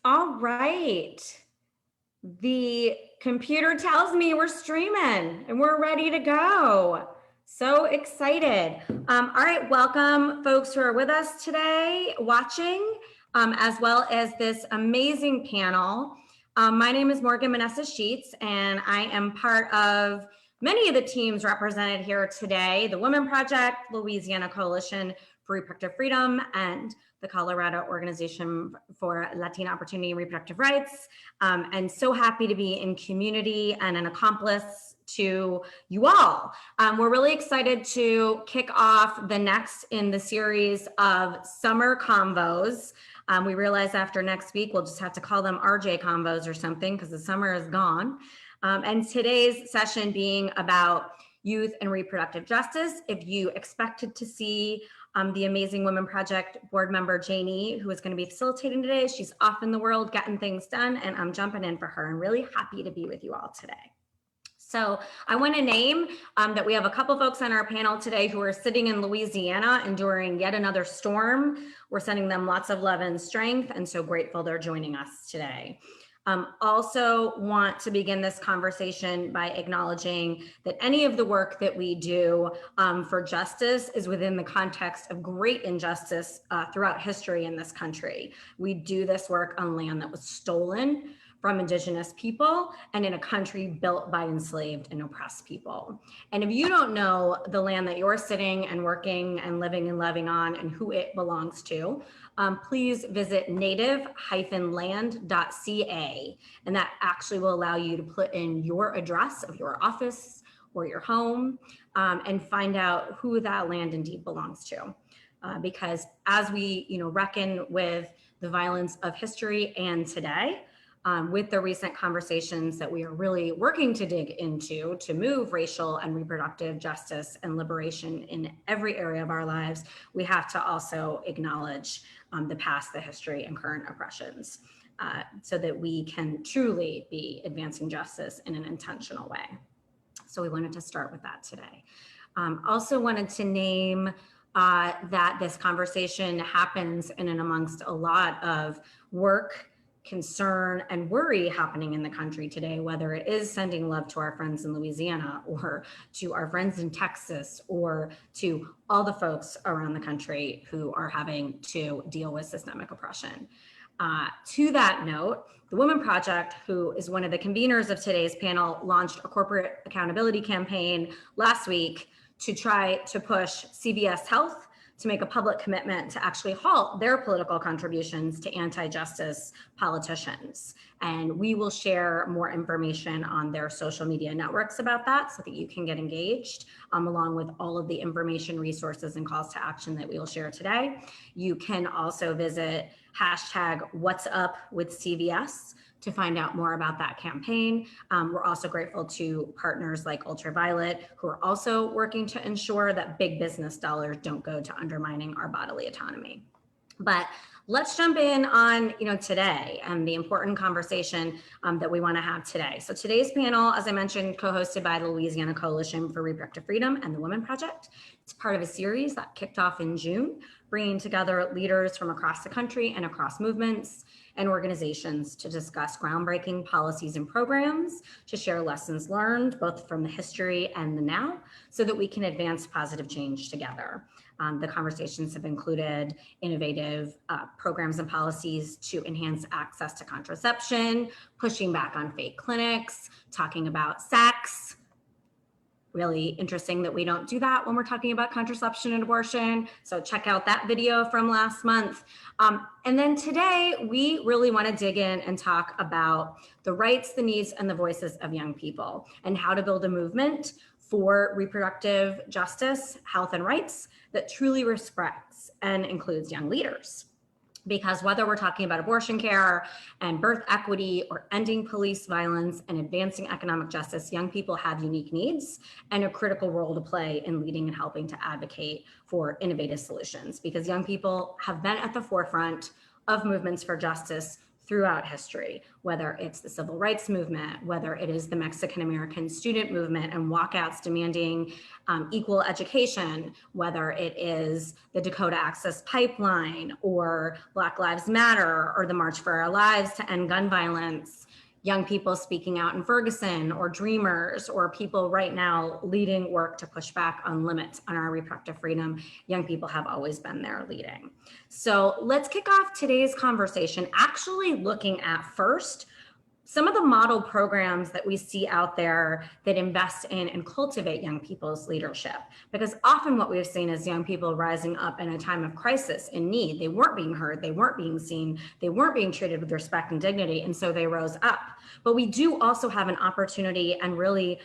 All right. The computer tells me we're streaming and we're ready to go. So excited. All right, welcome folks who are with us today watching, as well as this amazing panel. My name is Morgan Meneses-Sheets, and I am part of many of the teams represented here today: the Womxn Project, Louisiana Coalition for Reproductive Freedom, and the Colorado Organization for Latina Opportunity and Reproductive Rights. And so happy to be in community and an accomplice to you all. We're really excited to kick off the next in the series of summer convos. We realize after next week, we'll just have to call them RJ convos or something because the summer is gone. And today's session being about youth and reproductive justice. If you expected to see the amazing Womxn Project board member, Janie, who is going to be facilitating today, she's off in the world getting things done, and I'm jumping in for her and really happy to be with you all today. So I want to name that we have a couple folks on our panel today who are sitting in Louisiana enduring yet another storm. We're sending them lots of love and strength, and so grateful they're joining us today. Also want to begin this conversation by acknowledging that any of the work that we do for justice is within the context of great injustice throughout history in this country. We do this work on land that was stolen from Indigenous people and in a country built by enslaved and oppressed people. And if you don't know the land that you're sitting and working and living and loving on and who it belongs to, please visit native-land.ca. And that actually will allow you to put in your address of your office or your home and find out who that land indeed belongs to. Because as we reckon with the violence of history and today, with the recent conversations that we are really working to dig into to move racial and reproductive justice and liberation in every area of our lives, we have to also acknowledge the past, the history, and current oppressions so that we can truly be advancing justice in an intentional way. So we wanted to start with that today. Also wanted to name that this conversation happens in and amongst a lot of work, concern, and worry happening in the country today, whether it is sending love to our friends in Louisiana or to our friends in Texas or to all the folks around the country who are having to deal with systemic oppression. To that note, the Womxn Project, who is one of the conveners of today's panel, launched a corporate accountability campaign last week to try to push CVS Health to make a public commitment to actually halt their political contributions to anti-justice politicians. And we will share more information on their social media networks about that so that you can get engaged, along with all of the information, resources, and calls to action that we will share today. You can also visit #What'sUpWithCVS to find out more about that campaign. We're also grateful to partners like Ultraviolet, who are also working to ensure that big business dollars don't go to undermining our bodily autonomy. But let's jump in on today and the important conversation that we want to have today. So today's panel, as I mentioned, co-hosted by the Louisiana Coalition for Reproductive Freedom and the Womxn Project. It's part of a series that kicked off in June, bringing together leaders from across the country and across movements and organizations to discuss groundbreaking policies and programs, to share lessons learned, both from the history and the now, so that we can advance positive change together. The conversations have included innovative programs and policies to enhance access to contraception, pushing back on fake clinics, talking about sex. Really interesting that we don't do that when we're talking about contraception and abortion. So check out that video from last month. And then today, we really want to dig in and talk about the rights, the needs, and the voices of young people and how to build a movement for reproductive justice, health, and rights that truly respects and includes young leaders. Because whether we're talking about abortion care and birth equity or ending police violence and advancing economic justice, young people have unique needs and a critical role to play in leading and helping to advocate for innovative solutions, because young people have been at the forefront of movements for justice throughout history, whether it's the civil rights movement, whether it is the Mexican-American student movement and walkouts demanding equal education, whether it is the Dakota Access Pipeline or Black Lives Matter or the March for Our Lives to end gun violence, young people speaking out in Ferguson or Dreamers, or people right now leading work to push back on limits on our reproductive freedom. Young people have always been there leading. So let's kick off today's conversation actually looking at first some of the model programs that we see out there that invest in and cultivate young people's leadership. Because often what we've seen is young people rising up in a time of crisis and need. They weren't being heard, they weren't being seen, they weren't being treated with respect and dignity, and so they rose up. But we do also have an opportunity, and really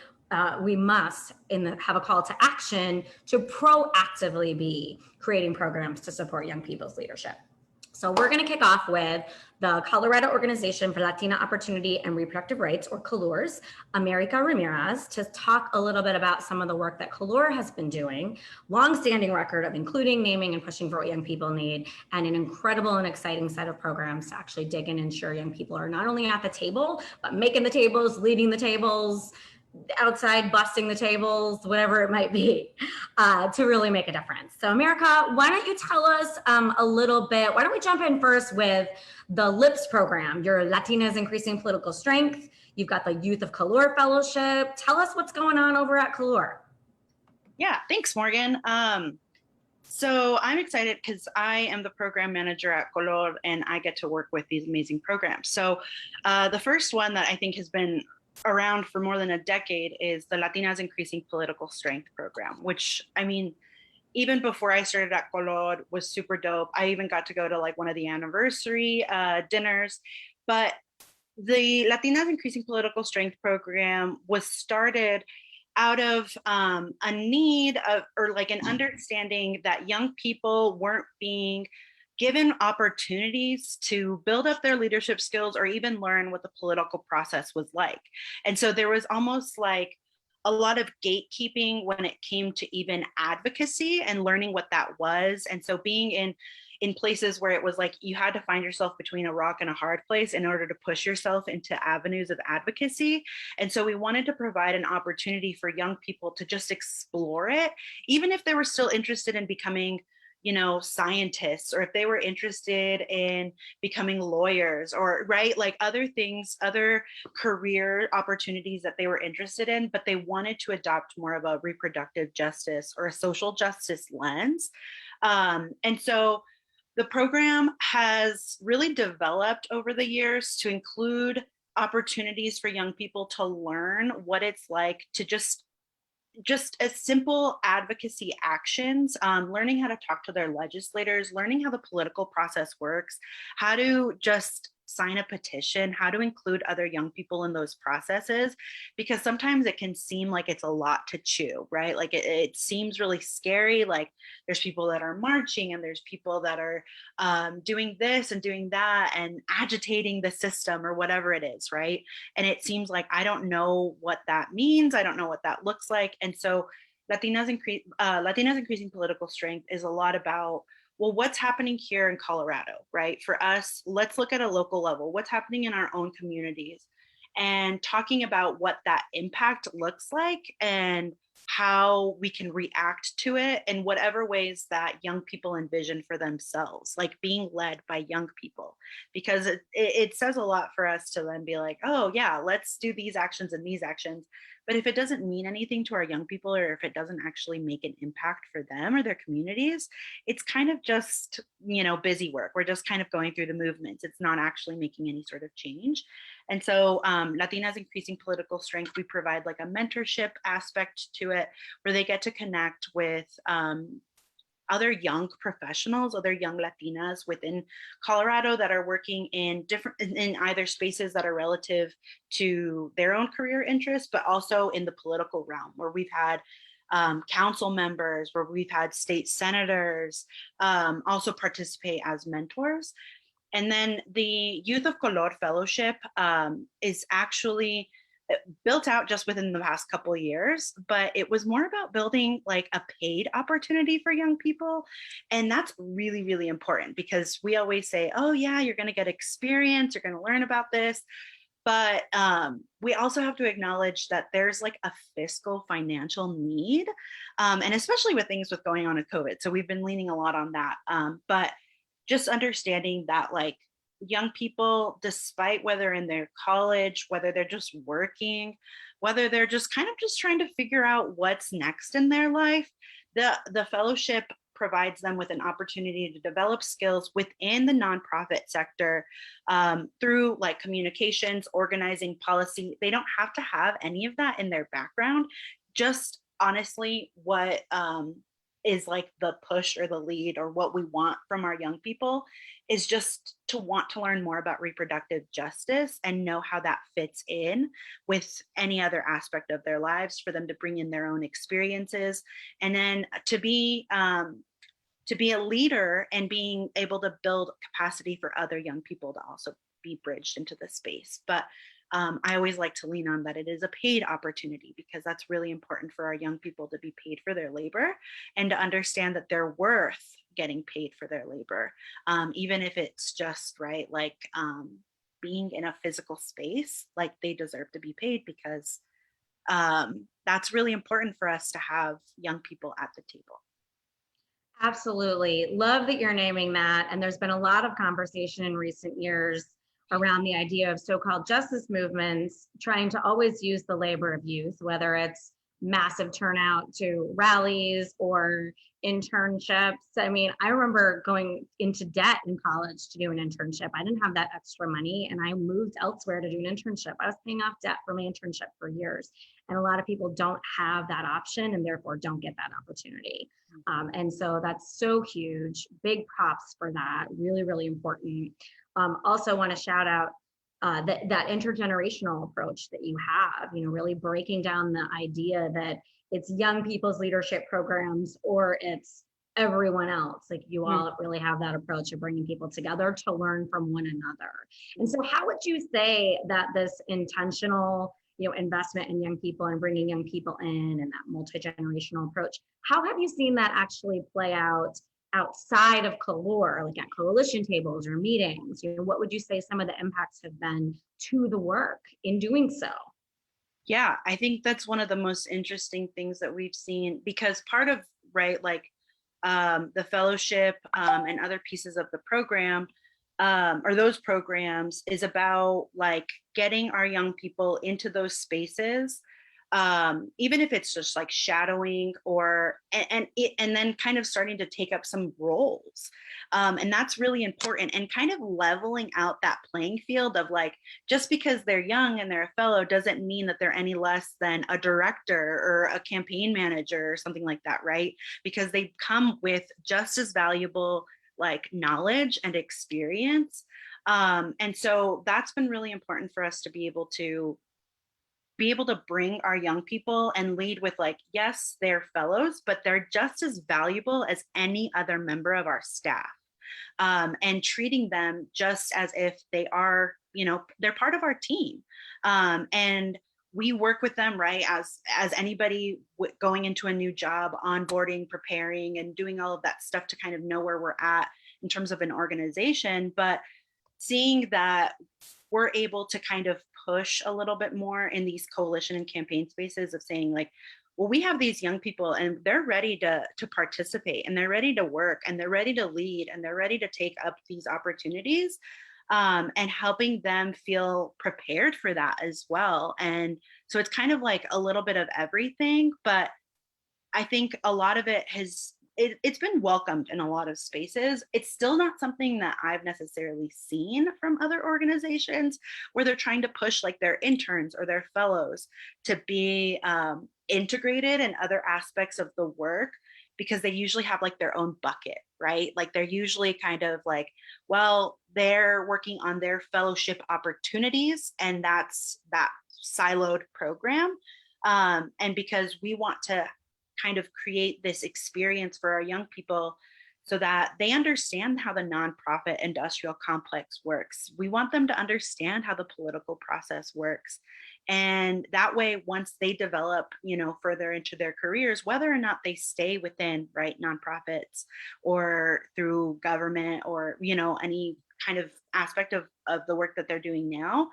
we must have a call to action to proactively be creating programs to support young people's leadership. So we're going to kick off with the Colorado Organization for Latina Opportunity and Reproductive Rights, or COLURS, América Ramirez, to talk a little bit about some of the work that COLUR has been doing, longstanding record of including, naming, and pushing for what young people need, and an incredible and exciting set of programs to actually dig in and ensure young people are not only at the table, but making the tables, leading the tables, outside busting the tables, whatever it might be, to really make a difference. So América, why don't you tell us a little bit, why don't we jump in first with the LIPS program, your Latinas Increasing Political Strength. You've got the Youth of Color Fellowship. Tell us what's going on over at Color. Yeah, thanks, Morgan. So I'm excited because I am the program manager at Color and I get to work with these amazing programs. So the first one that I think has been around for more than a decade is the Latinas Increasing Political Strength program, which, I mean, even before I started at Color was super dope. I even got to go to like one of the anniversary dinners. But the Latinas Increasing Political Strength program was started out of a need of, or like an understanding that young people weren't being given opportunities to build up their leadership skills or even learn what the political process was like. And so there was almost like a lot of gatekeeping when it came to even advocacy and learning what that was. And so being in places where it was like you had to find yourself between a rock and a hard place in order to push yourself into avenues of advocacy. And so we wanted to provide an opportunity for young people to just explore it, even if they were still interested in becoming, you know, scientists, or if they were interested in becoming lawyers, or right, like other things, other career opportunities that they were interested in, but they wanted to adopt more of a reproductive justice or a social justice lens. And so the program has really developed over the years to include opportunities for young people to learn what it's like to just as simple advocacy actions, learning how to talk to their legislators, learning how the political process works, how to just sign a petition, how to include other young people in those processes, because sometimes it can seem like it's a lot to chew, right? Like it seems really scary. Like there's people that are marching and there's people that are doing this and doing that and agitating the system or whatever it is, right? And it seems like I don't know what that means. I don't know what that looks like. And so Latinas Increasing Political Strength is a lot about, well, what's happening here in Colorado, right? For us, let's look at a local level, what's happening in our own communities, and talking about what that impact looks like and how we can react to it in whatever ways that young people envision for themselves, like being led by young people, because it says a lot for us to then be like, oh yeah, let's do these actions and these actions. But if it doesn't mean anything to our young people, or if it doesn't actually make an impact for them or their communities, it's kind of just, you know, busy work. We're just kind of going through the movements. It's not actually making any sort of change. And so Latinas Increasing Political Strength, we provide like a mentorship aspect to it, where they get to connect with other young professionals, other young Latinas within Colorado that are working in either spaces that are relative to their own career interests, but also in the political realm, where we've had council members, where we've had state senators also participate as mentors. And then the Youth of Color Fellowship is actually built out just within the past couple of years, but it was more about building like a paid opportunity for young people. And that's really, really important because we always say, oh yeah, you're going to get experience, you're going to learn about this. But we also have to acknowledge that there's like a fiscal financial need, and especially with things with going on with COVID. So we've been leaning a lot on that. But just understanding that like young people, despite whether in their college, whether they're just working, whether they're just kind of just trying to figure out what's next in their life, the fellowship provides them with an opportunity to develop skills within the nonprofit sector, through like communications, organizing, policy. They don't have to have any of that in their background. Just honestly, what is like the push or the lead or what we want from our young people is just to want to learn more about reproductive justice and know how that fits in with any other aspect of their lives, for them to bring in their own experiences, and then to be a leader and being able to build capacity for other young people to also be bridged into the space. But I always like to lean on that it is a paid opportunity, because that's really important for our young people to be paid for their labor and to understand that they're worth getting paid for their labor, even if it's just right, like being in a physical space, like they deserve to be paid, because that's really important for us to have young people at the table. Absolutely. Love that you're naming that. And there's been a lot of conversation in recent years around the idea of so-called justice movements trying to always use the labor of youth, whether it's massive turnout to rallies or internships. I mean, I remember going into debt in college to do an internship. I didn't have that extra money and I moved elsewhere to do an internship. I was paying off debt for my internship for years. And a lot of people don't have that option and therefore don't get that opportunity. And so that's so huge. Big props for that. Really, really important. Also want to shout out that intergenerational approach that you have, really breaking down the idea that it's young people's leadership programs or it's everyone else. Like you all really have that approach of bringing people together to learn from one another. And so how would you say that this intentional investment in young people and bringing young people in and that multi-generational approach, how have you seen that actually play out outside of Color, like at coalition tables or meetings? What would you say some of the impacts have been to the work in doing so? Yeah, I think that's one of the most interesting things that we've seen, because part of, right, like the fellowship and other pieces of the program, or those programs, is about like getting our young people into those spaces, even if it's just like shadowing or and then kind of starting to take up some roles, and that's really important, and kind of leveling out that playing field of like, just because they're young and they're a fellow doesn't mean that they're any less than a director or a campaign manager or something like that, right? Because they come with just as valuable like knowledge and experience, and so that's been really important for us to be able to bring our young people and lead with like, yes, they're fellows, but they're just as valuable as any other member of our staff, and treating them just as if they are, they're part of our team, and we work with them, right, as anybody going into a new job, onboarding, preparing, and doing all of that stuff to kind of know where we're at in terms of an organization. But seeing that we're able to kind of push a little bit more in these coalition and campaign spaces of saying like, well, we have these young people and they're ready to participate, and they're ready to work, and they're ready to lead, and they're ready to take up these opportunities, and helping them feel prepared for that as well. And so it's kind of like a little bit of everything, but I think a lot of it it's been welcomed in a lot of spaces. It's still not something that I've necessarily seen from other organizations where they're trying to push like their interns or their fellows to be integrated in other aspects of the work, because they usually have like their own bucket, right? Like they're usually kind of like, well, they're working on their fellowship opportunities, and that's that siloed program. And because we want to kind of create this experience for our young people so that they understand how the nonprofit industrial complex works. We want them to understand how the political process works. And that way, once they develop, further into their careers, whether or not they stay within, right, nonprofits or through government or, any kind of aspect of the work that they're doing now,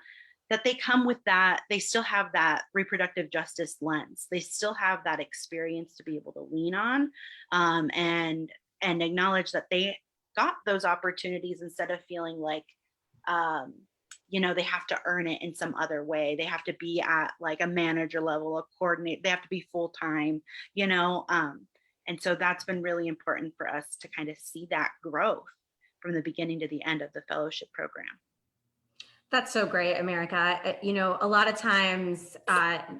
that they come with that, they still have that reproductive justice lens. They still have that experience to be able to lean on, and acknowledge that they got those opportunities instead of feeling like, um, they have to earn it in some other way. They have to be at like a manager level, a coordinator. They have to be full time, and so that's been really important for us to kind of see that growth from the beginning to the end of the fellowship program. That's so great, América. A lot of times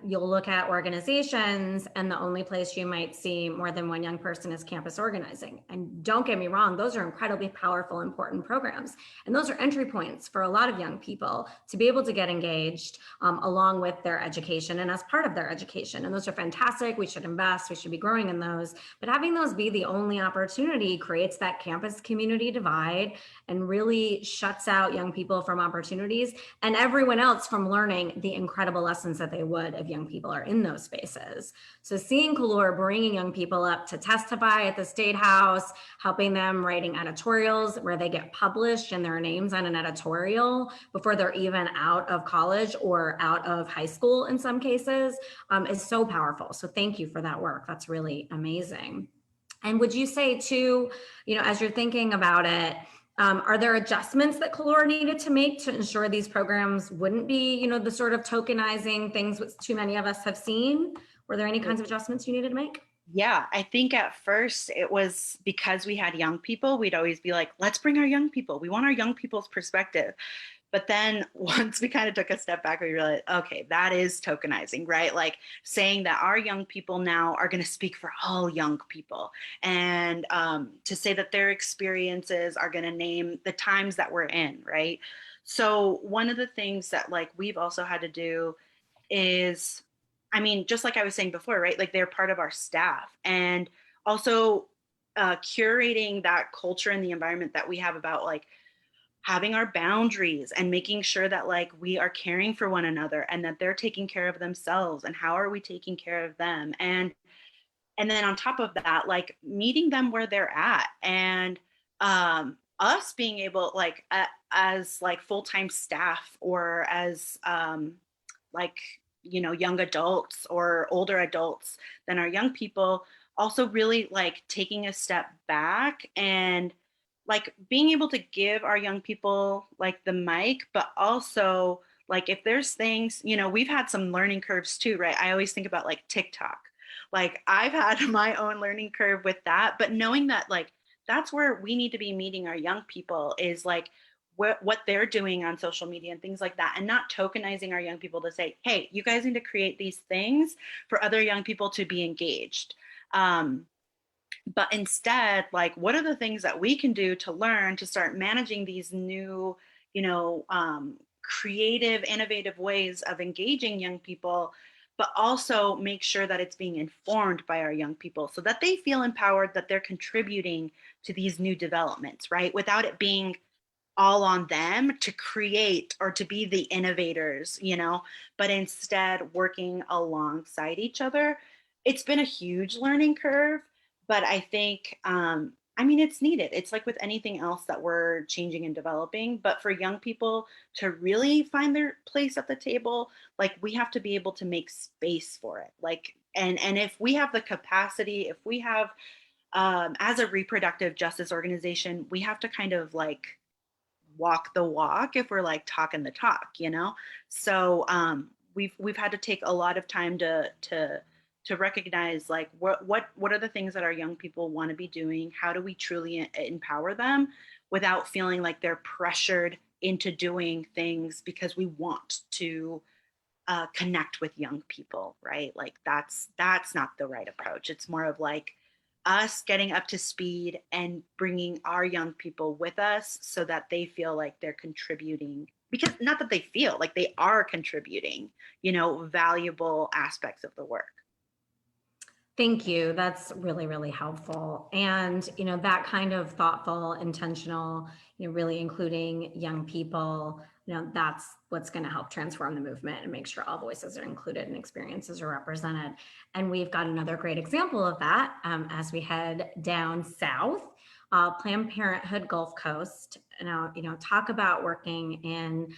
you'll look at organizations and the only place you might see more than one young person is campus organizing. And don't get me wrong, those are incredibly powerful, important programs. And those are entry points for a lot of young people to be able to get engaged along with their education and as part of their education. And those are fantastic. We should invest, we should be growing in those. But having those be the only opportunity creates that campus community divide and really shuts out young people from opportunities and everyone else from learning the incredible lessons that they would if young people are in those spaces. So seeing COLOR bringing young people up to testify at the State House, helping them writing editorials where they get published and their names on an editorial before they're even out of college or out of high school in some cases, is so powerful. So thank you for that work. That's really amazing. And would you say too, as you're thinking about it, are there adjustments that COLOR needed to make to ensure these programs wouldn't be, the sort of tokenizing things which too many of us have seen? Were there any kinds of adjustments you needed to make? Yeah, I think at first it was because we had young people, we'd always be like, let's bring our young people. We want our young people's perspective. But then once we kind of took a step back, we realized, okay, that is tokenizing, right? Like saying that our young people now are going to speak for all young people, and to say that their experiences are going to name the times that we're in, right? So one of the things that like we've also had to do is, just like I was saying before, right? Like they're part of our staff, and also curating that culture and the environment that we have about like having our boundaries and making sure that like we are caring for one another and that they're taking care of themselves, and how are we taking care of them, and then on top of that, like meeting them where they're at, and us being able like as like full-time staff or as like young adults or older adults than our young people, also really like taking a step back and like being able to give our young people like the mic, but also like if there's things, we've had some learning curves too, right? I always think about like TikTok. Like I've had my own learning curve with that, but knowing that like that's where we need to be meeting our young people is like what they're doing on social media and things like that, and not tokenizing our young people to say, hey, you guys need to create these things for other young people to be engaged. But instead, like, what are the things that we can do to learn to start managing these new, creative, innovative ways of engaging young people, but also make sure that it's being informed by our young people so that they feel empowered, that they're contributing to these new developments, right? Without it being all on them to create or to be the innovators, but instead working alongside each other. It's been a huge learning curve, but I think, it's needed. It's like with anything else that we're changing and developing, but for young people to really find their place at the table, like we have to be able to make space for it. Like, and if we have the capacity, if we have, as a reproductive justice organization, we have to kind of like walk the walk if we're like talking the talk, So we've had to take a lot of time to recognize like what are the things that our young people want to be doing? How do we truly empower them without feeling like they're pressured into doing things because we want to connect with young people, right? Like that's not the right approach. It's more of like us getting up to speed and bringing our young people with us so that they feel like they're contributing, because not that they feel like they are contributing, valuable aspects of the work. Thank you. That's really, really helpful. And, that kind of thoughtful, intentional, really including young people, that's what's going to help transform the movement and make sure all voices are included and experiences are represented. And we've got another great example of that as we head down south. Planned Parenthood Gulf Coast. Now, talk about working in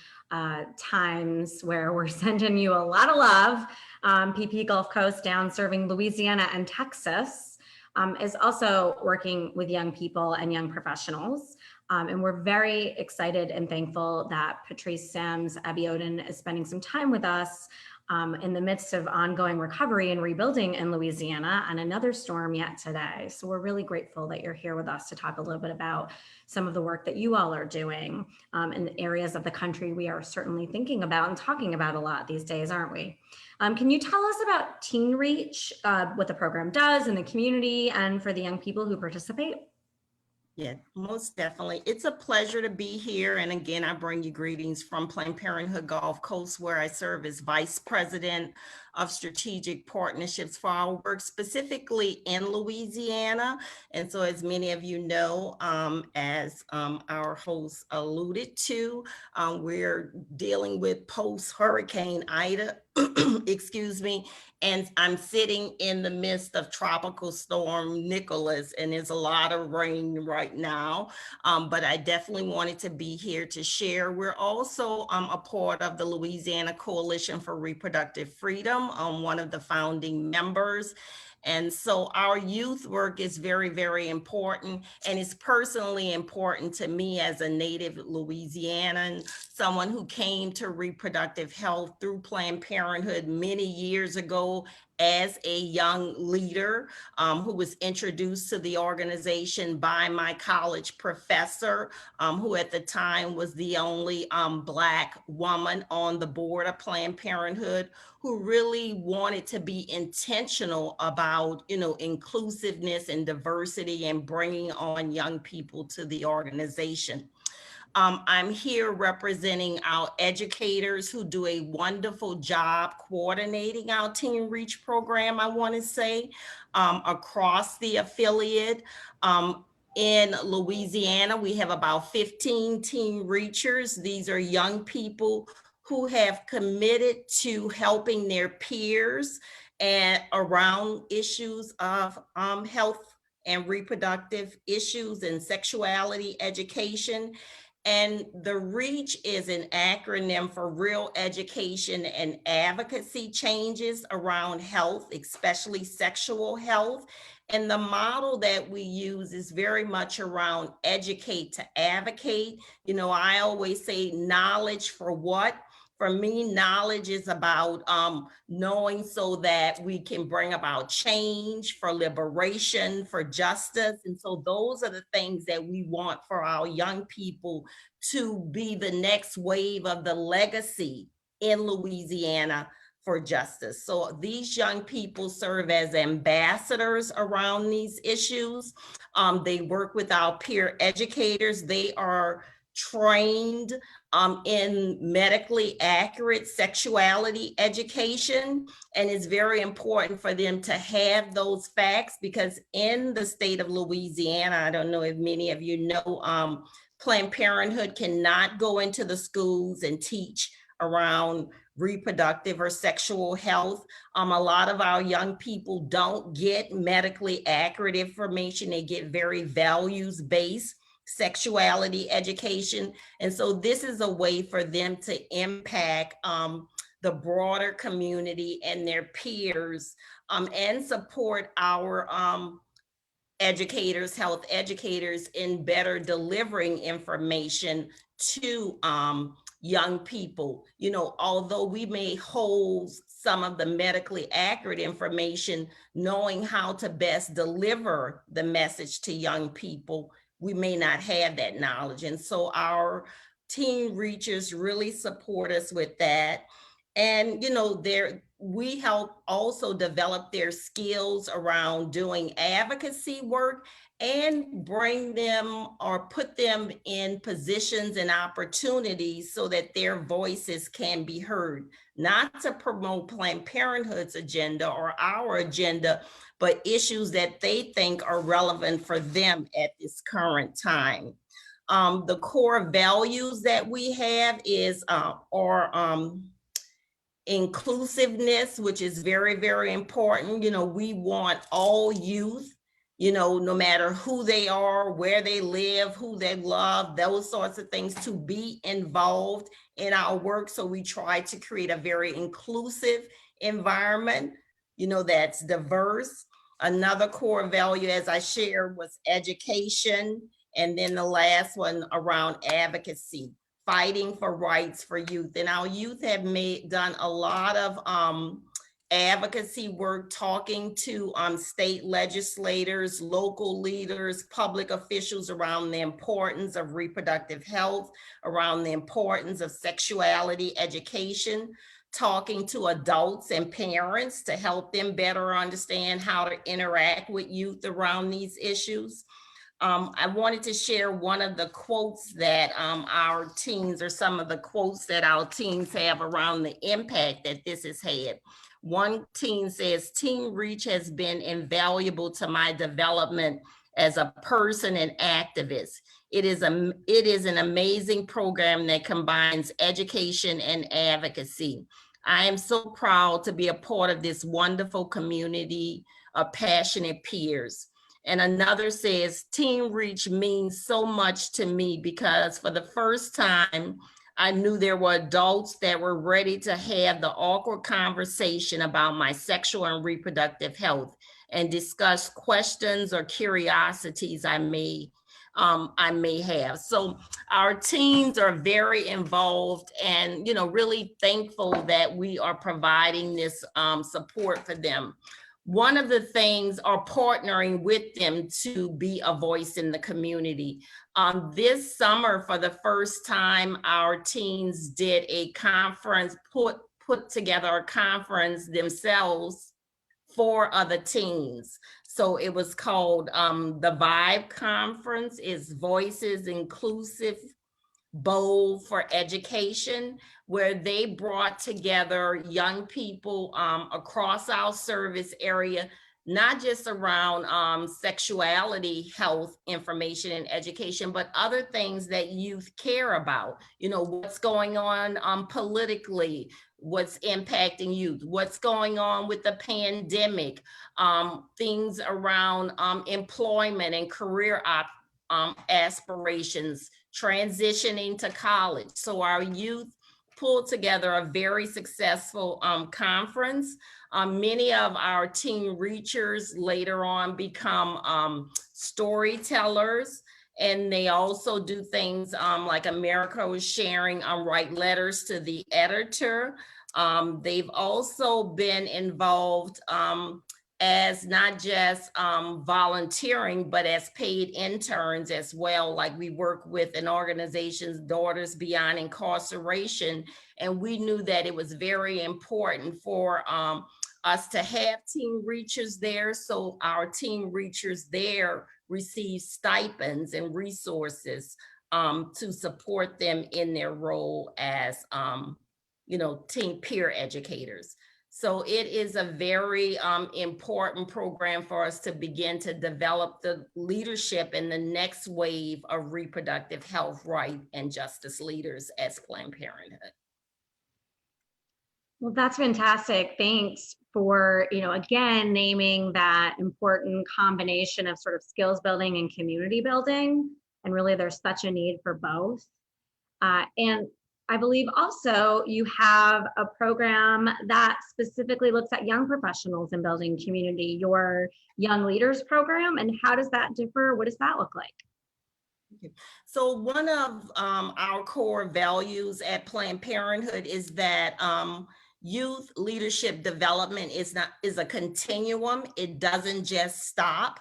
times where we're sending you a lot of love. PP Gulf Coast down serving Louisiana and Texas is also working with young people and young professionals. And we're very excited and thankful that Petrice Sams-Abiodun is spending some time with us in the midst of ongoing recovery and rebuilding in Louisiana and another storm yet today. So we're really grateful that you're here with us to talk a little bit about some of the work that you all are doing in areas of the country we are certainly thinking about and talking about a lot these days, aren't we? Can you tell us about Teen Reach, what the program does in the community and for the young people who participate? Yeah, most definitely. It's a pleasure to be here. And again, I bring you greetings from Planned Parenthood Gulf Coast, where I serve as Vice President of Strategic Partnerships for our work, specifically in Louisiana. And so as many of you know, as our host alluded to, we're dealing with post-Hurricane Ida, excuse me, and I'm sitting in the midst of Tropical Storm Nicholas, and there's a lot of rain right now, but I definitely wanted to be here to share. We're also a part of the Louisiana Coalition for Reproductive Freedom, one of the founding members. And so our youth work is very, very important, and it's personally important to me as a native Louisianan, someone who came to reproductive health through Planned Parenthood many years ago as a young leader, who was introduced to the organization by my college professor, who at the time was the only Black woman on the board of Planned Parenthood, who really wanted to be intentional about, inclusiveness and diversity and bringing on young people to the organization. I'm here representing our educators who do a wonderful job coordinating our Teen Reach program, I want to say, across the affiliate. In Louisiana, we have about 15 Teen Reachers. These are young people who have committed to helping their peers and around issues of health and reproductive issues and sexuality education. And the REACH is an acronym for Real Education and Advocacy Changes around health, especially sexual health. And the model that we use is very much around educate to advocate. I always say knowledge for what? For me, knowledge is about knowing so that we can bring about change, for liberation, for justice. And so those are the things that we want for our young people to be the next wave of the legacy in Louisiana for justice. So these young people serve as ambassadors around these issues. They work with our peer educators. They are trained in medically accurate sexuality education. And it's very important for them to have those facts, because in the state of Louisiana, I don't know if many of you know, Planned Parenthood cannot go into the schools and teach around reproductive or sexual health. A lot of our young people don't get medically accurate information. They get very values-based sexuality education. And so this is a way for them to impact the broader community and their peers, and support our educators, health educators, in better delivering information to young people. Although we may hold some of the medically accurate information, knowing how to best deliver the message to young people, we may not have that knowledge. And so our Teen Reachers really support us with that. And, we help also develop their skills around doing advocacy work and bring them or put them in positions and opportunities so that their voices can be heard, not to promote Planned Parenthood's agenda or our agenda, but issues that they think are relevant for them at this current time. The core values that we have is inclusiveness, which is very, very important. You know, we want all youth, you know, no matter who they are, where they live, who they love, those sorts of things, to be involved in our work. So we try to create a very inclusive environment, you know, that's diverse. Another core value, as I shared, was education. And then the last one around advocacy, fighting for rights for youth. And our youth have done a lot of advocacy work, talking to state legislators, local leaders, public officials around the importance of reproductive health, around the importance of sexuality education, talking to adults and parents to help them better understand how to interact with youth around these issues. I wanted to share one of the quotes that our teens, or some of the quotes that our teens have around the impact that this has had. One teen says, "Teen Reach has been invaluable to my development as a person and activist. It is an amazing program that combines education and advocacy. I am so proud to be a part of this wonderful community of passionate peers." And another says, "Teen Reach means so much to me because for the first time, I knew there were adults that were ready to have the awkward conversation about my sexual and reproductive health and discuss questions or curiosities I may have." So our teens are very involved, and, you know, really thankful that we are providing this support for them. One of the things are partnering with them to be a voice in the community. This summer, for the first time, our teens did a conference, put together a conference themselves for other teens. So it was called the Vibe Conference, is Voices Inclusive Bold for Education, where they brought together young people across our service area, not just around sexuality, health information and education, but other things that youth care about. You know, what's going on politically, what's impacting youth, what's going on with the pandemic, things around employment and career aspirations, transitioning to college. So our youth pulled together a very successful conference. Many of our teen reachers later on become storytellers, and they also do things like América was sharing, write letters to the editor. They've also been involved as not just volunteering, but as paid interns as well. Like, we work with an organization's Daughters Beyond Incarceration, and we knew that it was very important for us to have teen reachers there. So our teen reachers there receive stipends and resources to support them in their role as teen peer educators. So it is a very important program for us to begin to develop the leadership in the next wave of reproductive health, right, and justice leaders as Planned Parenthood. Well, that's fantastic. Thanks for, again, naming that important combination of sort of skills building and community building. And really, there's such a need for both. And I believe also you have a program that specifically looks at young professionals in building community, your Young Leaders program. And how does that differ? What does that look like? So one of our core values at Planned Parenthood is that youth leadership development is a continuum. It doesn't just stop.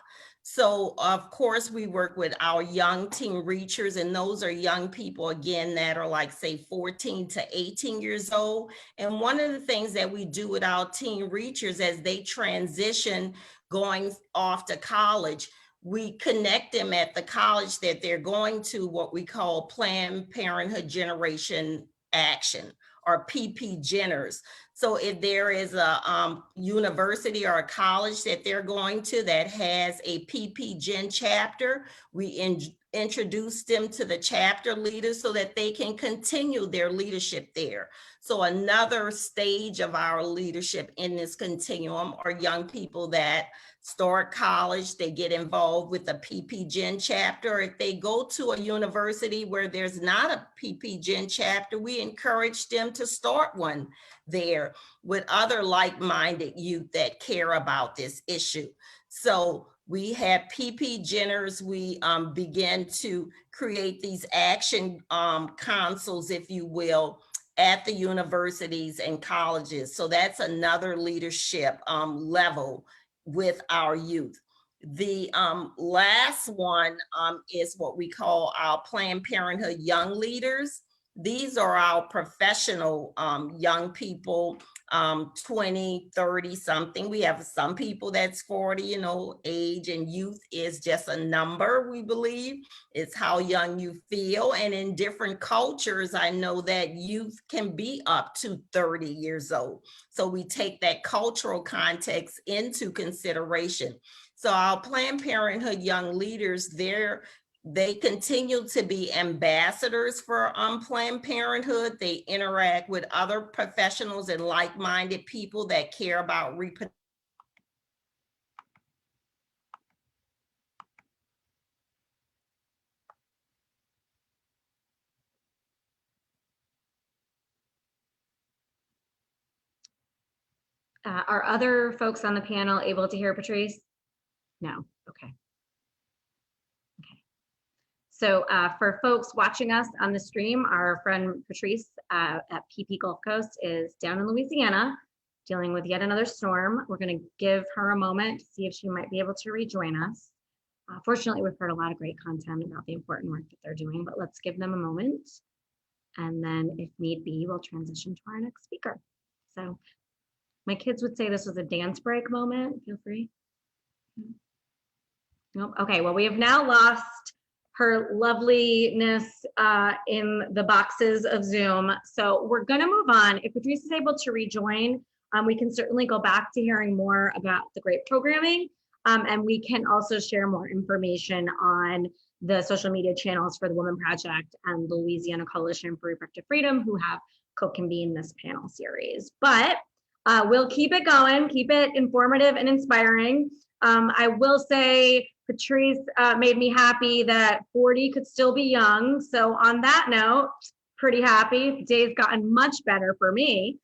So of course we work with our young teen reachers, and those are young people, again, that are like say 14 to 18 years old. And one of the things that we do with our teen reachers as they transition going off to college, we connect them at the college that they're going to, what we call Planned Parenthood Generation Action, or PPGeners. So if there is a university or a college that they're going to that has a PPGen chapter, we introduce them to the chapter leaders so that they can continue their leadership there. So another stage of our leadership in this continuum are young people that start college, they get involved with a PPGen chapter. If they go to a university where there's not a PPGen chapter, we encourage them to start one there with other like-minded youth that care about this issue. So we have PPGeners. We begin to create these action consoles, if you will, at the universities and colleges. So that's another leadership level with our youth. The last one is what we call our Planned Parenthood Young Leaders. These are our professional young people, 20, 30 something. We have some people that's 40, you know, age and youth is just a number, we believe. It's how young you feel. And in different cultures, I know that youth can be up to 30 years old. So we take that cultural context into consideration. So our Planned Parenthood Young Leaders, they continue to be ambassadors for Planned Parenthood. They interact with other professionals and like-minded people that care about reproductive. Are other folks on the panel able to hear Petrice? No, okay. So for folks watching us on the stream, our friend Petrice at PP Gulf Coast is down in Louisiana dealing with yet another storm. We're going to give her a moment to see if she might be able to rejoin us. Fortunately, we've heard a lot of great content about the important work that they're doing, but let's give them a moment. And then if need be, we'll transition to our next speaker. So my kids would say this was a dance break moment. Feel free. Nope. Okay, well, we have now lost her loveliness in the boxes of Zoom. So we're gonna move on. If Petrice is able to rejoin, we can certainly go back to hearing more about the great programming. And we can also share more information on the social media channels for the Womxn Project and the Louisiana Coalition for Reproductive Freedom, who have co-convened this panel series. But we'll keep it going, keep it informative and inspiring. I will say Petrice made me happy that 40 could still be young. So on that note, pretty happy. The day's gotten much better for me.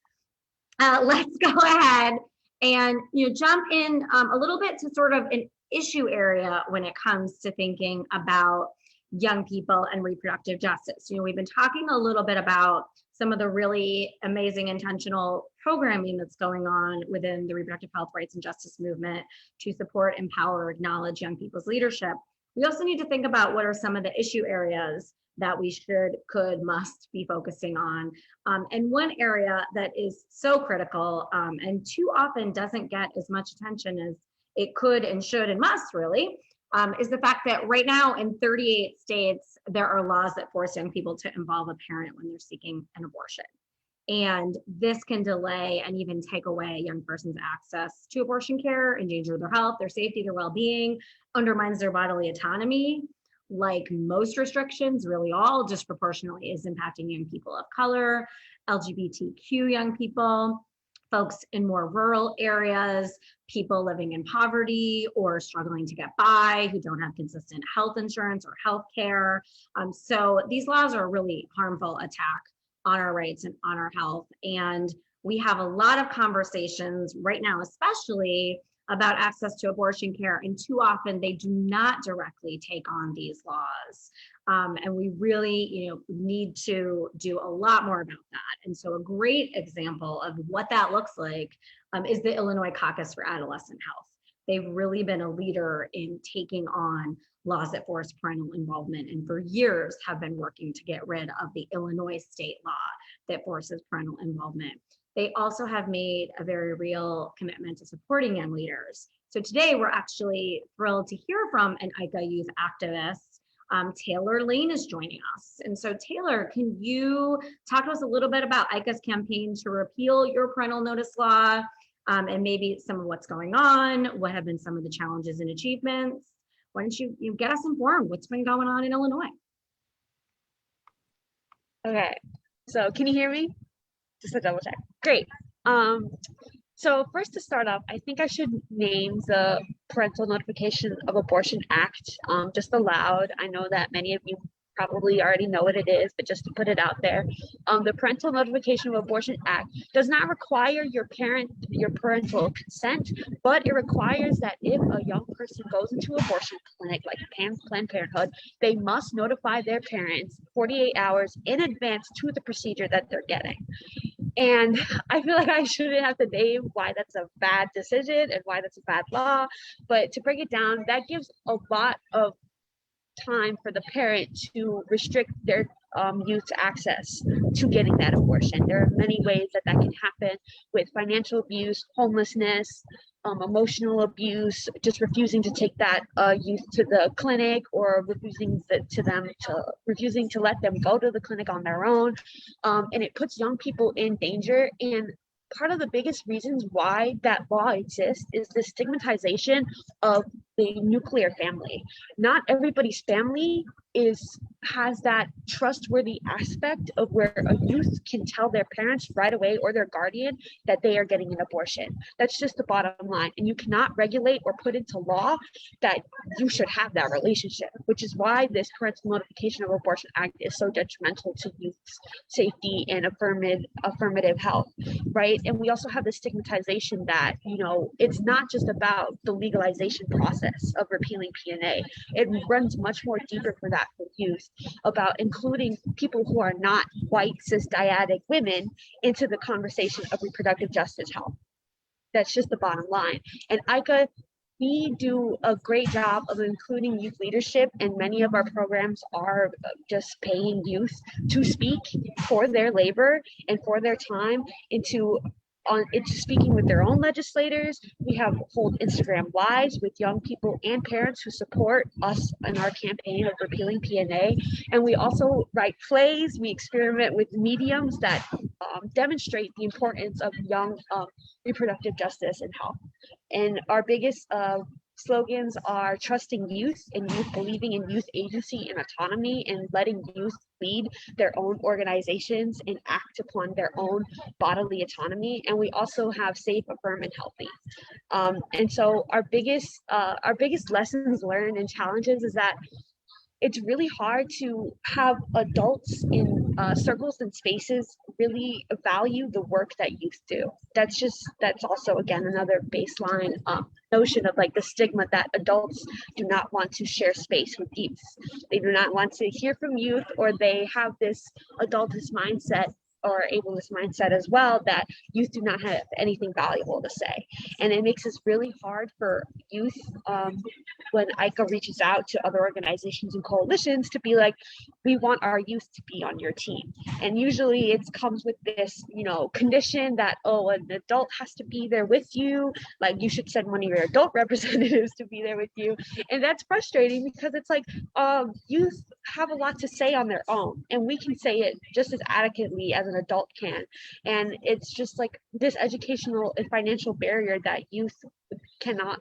Let's go ahead and jump in a little bit to sort of an issue area when it comes to thinking about young people and reproductive justice. We've been talking a little bit about some of the really amazing intentional programming that's going on within the reproductive health rights and justice movement to support, empower, acknowledge young people's leadership. We also need to think about what are some of the issue areas that we should, could, must be focusing on. And one area that is so critical and too often doesn't get as much attention as it could and should and must really, is the fact that right now in 38 states, there are laws that force young people to involve a parent when they're seeking an abortion. And this can delay and even take away a young person's access to abortion care, endanger their health, their safety, their well-being, undermines their bodily autonomy. Like most restrictions, really all disproportionately is impacting young people of color, LGBTQ young people, folks in more rural areas, people living in poverty or struggling to get by, who don't have consistent health insurance or health care. So these laws are a really harmful attack on our rights and on our health. And we have a lot of conversations right now, especially about access to abortion care, and too often they do not directly take on these laws. And we really need to do a lot more about that. And so a great example of what that looks like is the Illinois Caucus for Adolescent Health, they've really been a leader in taking on laws that force parental involvement, and for years have been working to get rid of the Illinois state law that forces parental involvement. They also have made a very real commitment to supporting young leaders. So today we're actually thrilled to hear from an ICAH youth activist. Taylor Lane is joining us. And so Taylor, can you talk to us a little bit about ICAH's campaign to repeal your parental notice law, and maybe some of what's going on, what have been some of the challenges and achievements? Why don't you get us informed? What's been going on in Illinois? Okay, so can you hear me? Just to double check. Great. So first to start off, I think I should name the Parental Notification of Abortion Act just aloud. I know that many of you probably already know what it is, but just to put it out there, the Parental Notification of Abortion Act does not require your parental consent, but it requires that if a young person goes into abortion clinic like Planned Parenthood, they must notify their parents 48 hours in advance to the procedure that they're getting. And I feel like I shouldn't have to name why that's a bad decision and why that's a bad law, but to break it down, that gives a lot of time for the parent to restrict their youth's access to getting that abortion. There are many ways that can happen, with financial abuse, homelessness, emotional abuse, just refusing to take that youth to the clinic, or refusing to let them go to the clinic on their own, and it puts young people in danger. And part of the biggest reasons why that law exists is the stigmatization of the nuclear family. Not everybody's family has that trustworthy aspect of where a youth can tell their parents right away, or their guardian, that they are getting an abortion. That's just the bottom line. And you cannot regulate or put into law that you should have that relationship, which is why this Parental Notification of Abortion Act is so detrimental to youth's safety and affirmative health, right? And we also have the stigmatization that, it's not just about the legalization process of repealing P&A. It runs much more deeper for that for youth, about including people who are not white cisdyadic women into the conversation of reproductive justice health. That's just the bottom line. And ICAH, we do a great job of including youth leadership, and many of our programs are just paying youth to speak for their labor and for their time into speaking with their own legislators. We hold Instagram lives with young people and parents who support us in our campaign of repealing P&A. And we also write plays. We experiment with mediums that demonstrate the importance of young reproductive justice and health. And our biggest slogans are trusting youth, and youth believing in youth agency and autonomy, and letting youth lead their own organizations and act upon their own bodily autonomy. And we also have safe, affirm, and healthy. And so our biggest lessons learned and challenges is that it's really hard to have adults in circles and spaces really value the work that youth do. That's also, again, another baseline notion of like the stigma that adults do not want to share space with youth. They do not want to hear from youth, or they have this adultist mindset or ableist mindset as well, that youth do not have anything valuable to say. And it makes it really hard for youth when ICAH reaches out to other organizations and coalitions to be like, we want our youth to be on your team. And usually it comes with this, condition that, an adult has to be there with you. Like, you should send one of your adult representatives to be there with you. And that's frustrating, because it's like, youth have a lot to say on their own, and we can say it just as adequately as an adult can. And it's just like this educational and financial barrier that youth cannot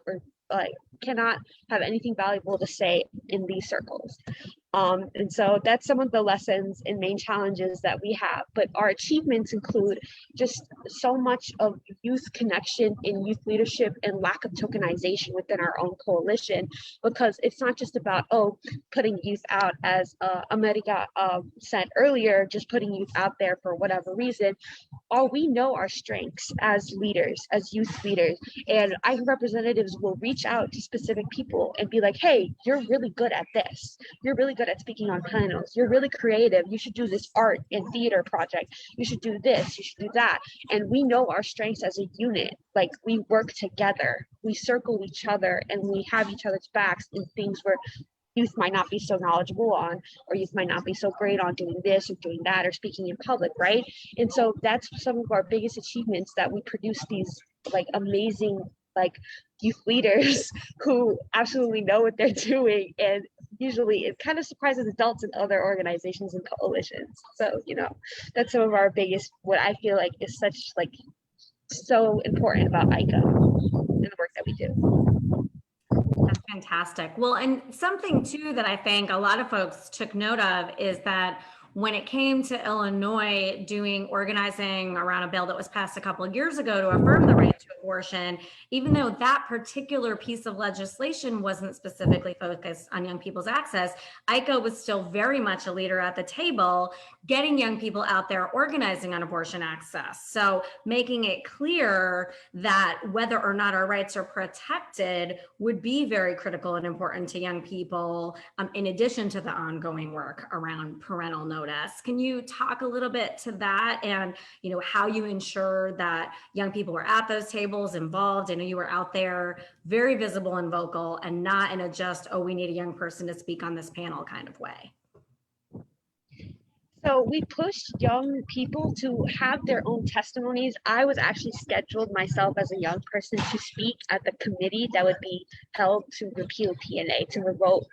have anything valuable to say in these circles. And so that's some of the lessons and main challenges that we have. But our achievements include just so much of youth connection and youth leadership and lack of tokenization within our own coalition, because it's not just about, putting youth out, as América said earlier, just putting youth out there for whatever reason. We know our strengths as leaders, as youth leaders, and ICAH representatives will reach out to specific people and be like, hey, you're really good at this. You're really good good at speaking on panels. You're really creative. You should do this art and theater project. You should do this. You should do that. And we know our strengths as a unit. Like, we work together. We circle each other, and we have each other's backs in things where youth might not be so knowledgeable on, or youth might not be so great on doing this or doing that or speaking in public, right? And so that's some of our biggest achievements, that we produce these like amazing like youth leaders who absolutely know what they're doing, and usually it kind of surprises adults in other organizations and coalitions. So, you know, that's some of our biggest, what I feel like is such like so important about ICAH and the work that we do. That's fantastic. Well, and something too that I think a lot of folks took note of is that when it came to Illinois organizing around a bill that was passed a couple of years ago to affirm the right to abortion, even though that particular piece of legislation wasn't specifically focused on young people's access, ICAH was still very much a leader at the table, getting young people out there organizing on abortion access. So making it clear that whether or not our rights are protected would be very critical and important to young people, in addition to the ongoing work around parental notice. Can you talk a little bit to that, and you know, how you ensure that young people were at those tables involved? I know you were out there very visible and vocal, and not in a just, oh, we need a young person to speak on this panel kind of way. So we pushed young people to have their own testimonies. I was actually scheduled myself as a young person to speak at the committee that would be held to repeal PNA, to revote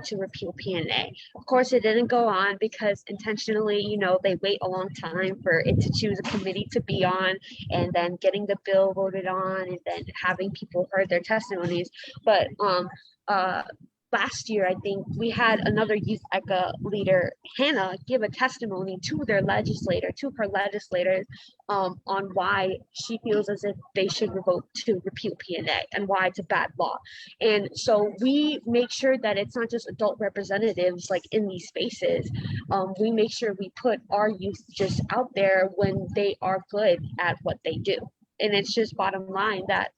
to repeal PNA. Of course, it didn't go on because intentionally, you know, they wait a long time for it to choose a committee to be on, and then getting the bill voted on, and then having people heard their testimonies. But last year, I think we had another youth ICAH leader, Hannah, give a testimony to her legislators, on why she feels as if they should vote to repeal PNA and why it's a bad law. And so we make sure that it's not just adult representatives like in these spaces. We make sure we put our youth just out there when they are good at what they do. And it's just bottom line that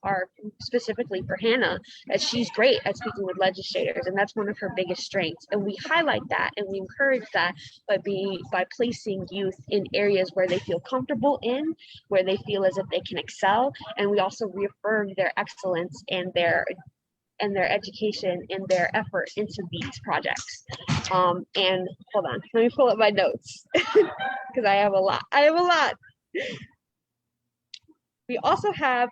specifically for Hannah, that she's great at speaking with legislators, and that's one of her biggest strengths. And we highlight that and we encourage that by placing youth in areas where they feel comfortable in, where they feel as if they can excel. And we also reaffirm their excellence and their education and their effort into these projects. And hold on, let me pull up my notes because I have a lot. We also have,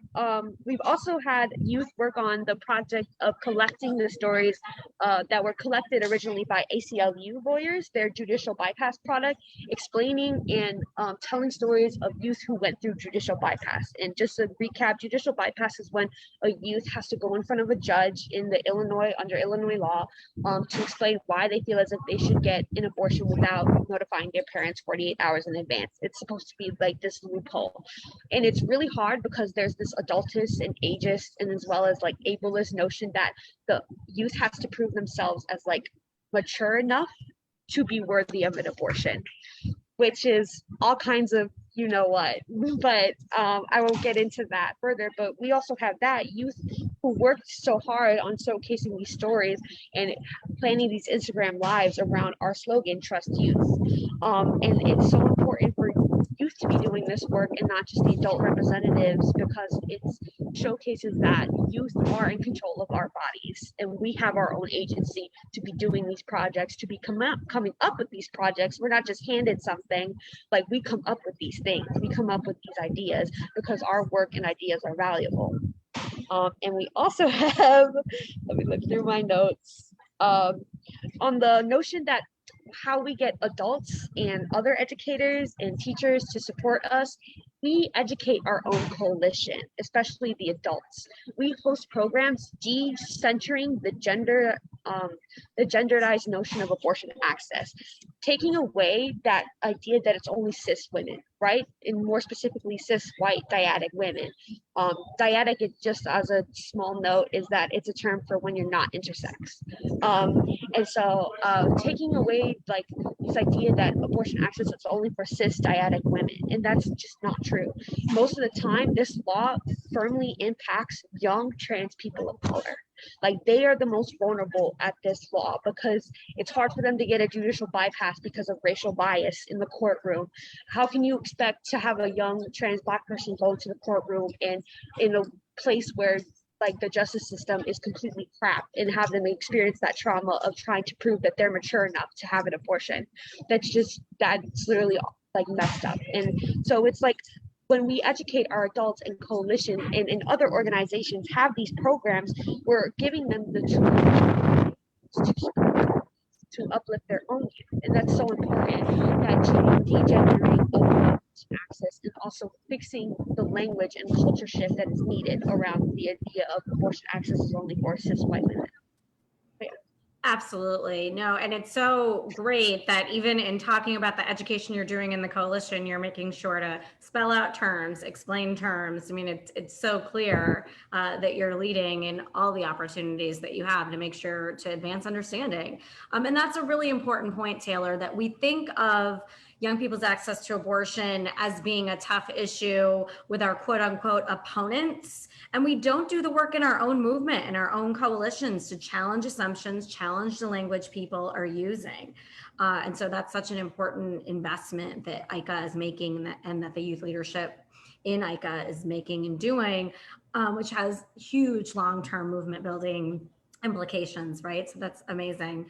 we've also had youth work on the project of collecting the stories that were collected originally by ACLU lawyers, their judicial bypass product, explaining and telling stories of youth who went through judicial bypass. And just to recap, judicial bypass is when a youth has to go in front of a judge under Illinois law, to explain why they feel as if they should get an abortion without notifying their parents 48 hours in advance. It's supposed to be like this loophole. And it's really hard because there's this adultist and ageist, and as well as like ableist notion that the youth has to prove themselves as like mature enough to be worthy of an abortion, which is all kinds of you know what, but I won't get into that further. But we also have that youth who worked so hard on showcasing these stories and planning these Instagram lives around our slogan, Trust Youth. And it's so important for youth to be doing this work and not just the adult representatives, because it showcases that youth are in control of our bodies and we have our own agency to be doing these projects, to be coming up with these projects. We're not just handed something, like we come up with these things, we come up with these ideas because our work and ideas are valuable. And we also have, let me look through my notes, on the notion that how we get adults and other educators and teachers to support us. We educate our own coalition, especially the adults. We host programs de-centering the genderized notion of abortion access, taking away that idea that it's only cis women, right? And more specifically, cis white dyadic women. Dyadic, is just as a small note, is that it's a term for when you're not intersex. And so taking away like this idea that abortion access is only for cis dyadic women, and that's just not true. Most of the time, this law firmly impacts young trans people of color. Like, they are the most vulnerable at this law because it's hard for them to get a judicial bypass because of racial bias in the courtroom. How can you expect to have a young trans Black person go to the courtroom and in a place where like the justice system is completely crap and have them experience that trauma of trying to prove that they're mature enough to have an abortion? That's literally like messed up. And so it's like, when we educate our adults and coalition and other organizations have these programs, we're giving them the tools to uplift their own youth. And that's so important, that degenerating of access and also fixing the language and culture shift that is needed around the idea of abortion access is only for cis white women. Absolutely. No, and it's so great that even in talking about the education you're doing in the coalition, you're making sure to spell out terms, explain terms. I mean, it's so clear that you're leading in all the opportunities that you have to make sure to advance understanding. And that's a really important point, Taylor, that we think of young people's access to abortion as being a tough issue with our quote unquote opponents. And we don't do the work in our own movement and our own coalitions to challenge assumptions, challenge the language people are using. And so that's such an important investment that ICAH is making and that the youth leadership in ICAH is making and doing, which has huge long-term movement building implications, right? So that's amazing.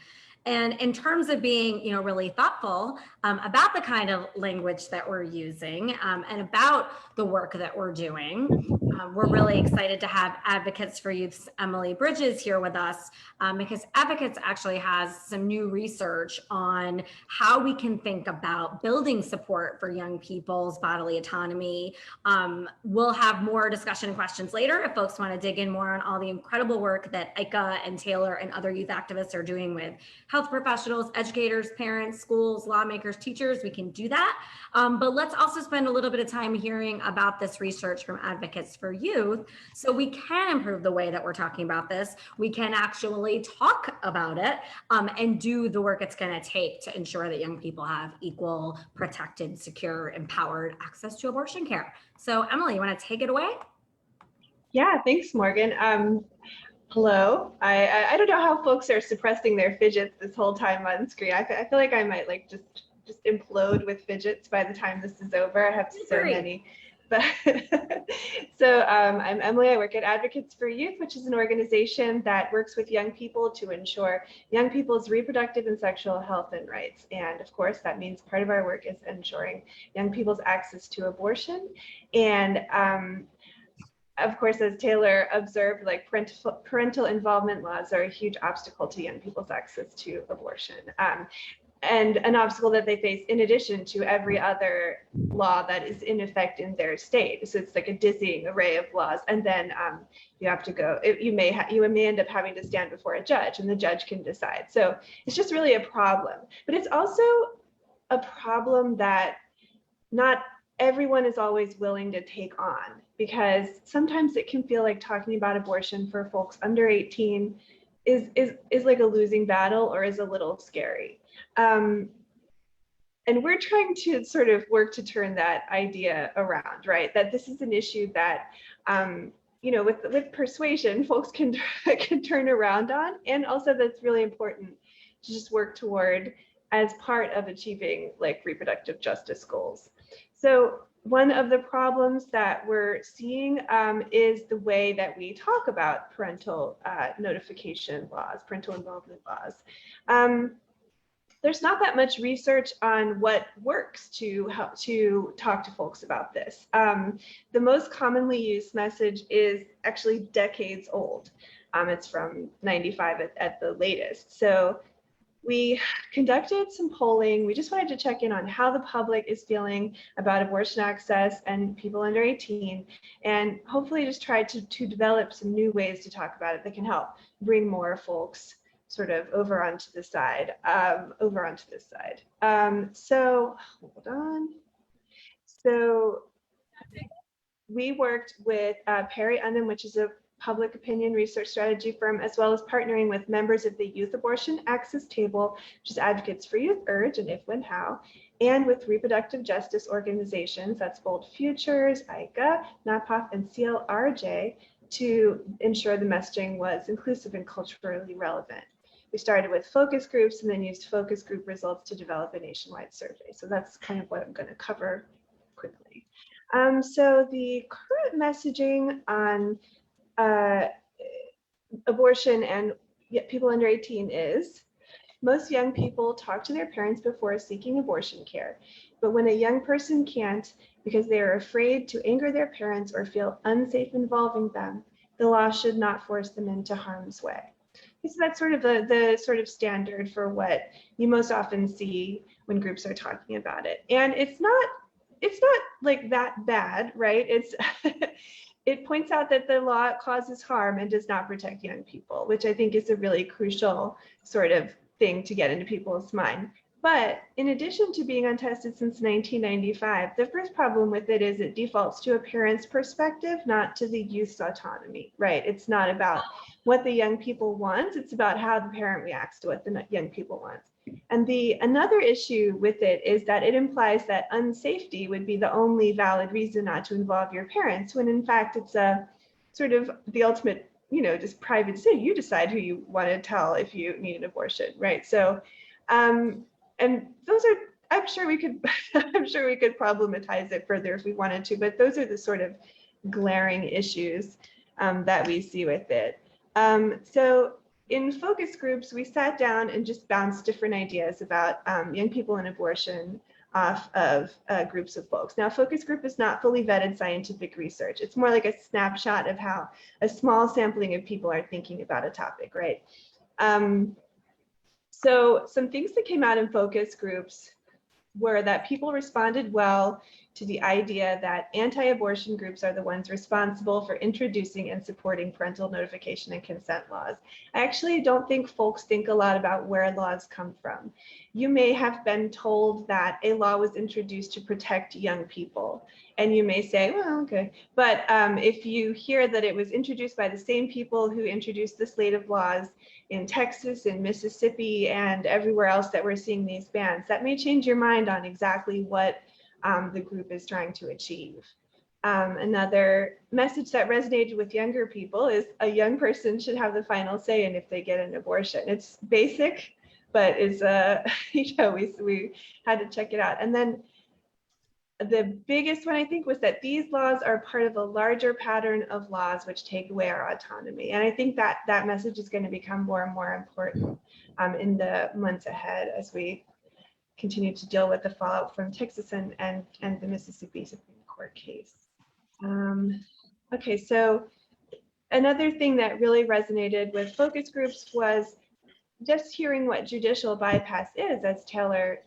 And in terms of being, really thoughtful about the kind of language that we're using and about the work that we're doing, we're really excited to have Advocates for Youth's Emily Bridges here with us because Advocates actually has some new research on how we can think about building support for young people's bodily autonomy. We'll have more discussion and questions later if folks want to dig in more on all the incredible work that ICAH and Taylor and other youth activists are doing with health professionals, educators, parents, schools, lawmakers, teachers. We can do that. But let's also spend a little bit of time hearing about this research from Advocates for Youth so we can improve the way that we're talking about this. We can actually talk about it and do the work it's going to take to ensure that young people have equal, protected, secure, empowered access to abortion care. So Emily, you want to take it away? Yeah, thanks, Morgan. Hello. I don't know how folks are suppressing their fidgets this whole time on screen. I feel like I might like just implode with fidgets by the time this is over. I have so many. But so I'm Emily. I work at Advocates for Youth, which is an organization that works with young people to ensure young people's reproductive and sexual health and rights. And of course, that means part of our work is ensuring young people's access to abortion. And of course, as Taylor observed, like parental involvement laws are a huge obstacle to young people's access to abortion. And an obstacle that they face in addition to every other law that is in effect in their state. So it's like a dizzying array of laws. And then you have to go, you may end up having to stand before a judge and the judge can decide. So it's just really a problem. But it's also a problem that not everyone is always willing to take on, because sometimes it can feel like talking about abortion for folks under 18 is like a losing battle or is a little scary. And we're trying to sort of work to turn that idea around, right? That this is an issue that, with persuasion, folks can turn around on, and also that's really important to just work toward as part of achieving like reproductive justice goals. So one of the problems that we're seeing is the way that we talk about parental notification laws, parental involvement laws. There's not that much research on what works to help to talk to folks about this. The most commonly used message is actually decades old. It's from 95 at the latest. So we conducted some polling. We just wanted to check in on how the public is feeling about abortion access and people under 18, and hopefully just try to develop some new ways to talk about it that can help bring more folks sort of over onto this side. So hold on. So we worked with Perry Undham, which is a public opinion research strategy firm, as well as partnering with members of the Youth Abortion Access Table, which is Advocates for Youth, URGE, and If, When, How, and with reproductive justice organizations, that's Bold Futures, ICAH, NOAF, and CLRJ, to ensure the messaging was inclusive and culturally relevant. We started with focus groups and then used focus group results to develop a nationwide survey. So that's kind of what I'm going to cover quickly. So the current messaging on abortion and people under 18 is: most young people talk to their parents before seeking abortion care, but when a young person can't because they are afraid to anger their parents or feel unsafe involving them, the law should not force them into harm's way. So that's sort of the sort of standard for what you most often see when groups are talking about it. And it's not like that bad, right? It's it points out that the law causes harm and does not protect young people, which I think is a really crucial sort of thing to get into people's mind. But in addition to being untested since 1995, the first problem with it is it defaults to a parent's perspective, not to the youth's autonomy, right? It's not about what the young people want, it's about how the parent reacts to what the young people want. And another issue with it is that it implies that unsafety would be the only valid reason not to involve your parents, when in fact it's a sort of the ultimate, just private decision. You decide who you want to tell if you need an abortion, right? So, and those are, I'm sure we could problematize it further if we wanted to, but those are the sort of glaring issues that we see with it. So in focus groups, we sat down and just bounced different ideas about young people and abortion off of groups of folks. Now, focus group is not fully vetted scientific research. It's more like a snapshot of how a small sampling of people are thinking about a topic, right? So some things that came out in focus groups were that people responded well to the idea that anti-abortion groups are the ones responsible for introducing and supporting parental notification and consent laws. I actually don't think folks think a lot about where laws come from. You may have been told that a law was introduced to protect young people, and you may say, well, okay. But if you hear that it was introduced by the same people who introduced the slate of laws in Texas and Mississippi and everywhere else that we're seeing these bans, that may change your mind on exactly what the group is trying to achieve. Another message that resonated with younger people is a young person should have the final say in if they get an abortion. It's basic, but it's we had to check it out. And then the biggest one, I think, was that these laws are part of a larger pattern of laws which take away our autonomy. And I think that that message is going to become more and more important in the months ahead as we continue to deal with the fallout from Texas and the Mississippi Supreme Court case. Okay, so another thing that really resonated with focus groups was just hearing what judicial bypass is, as Taylor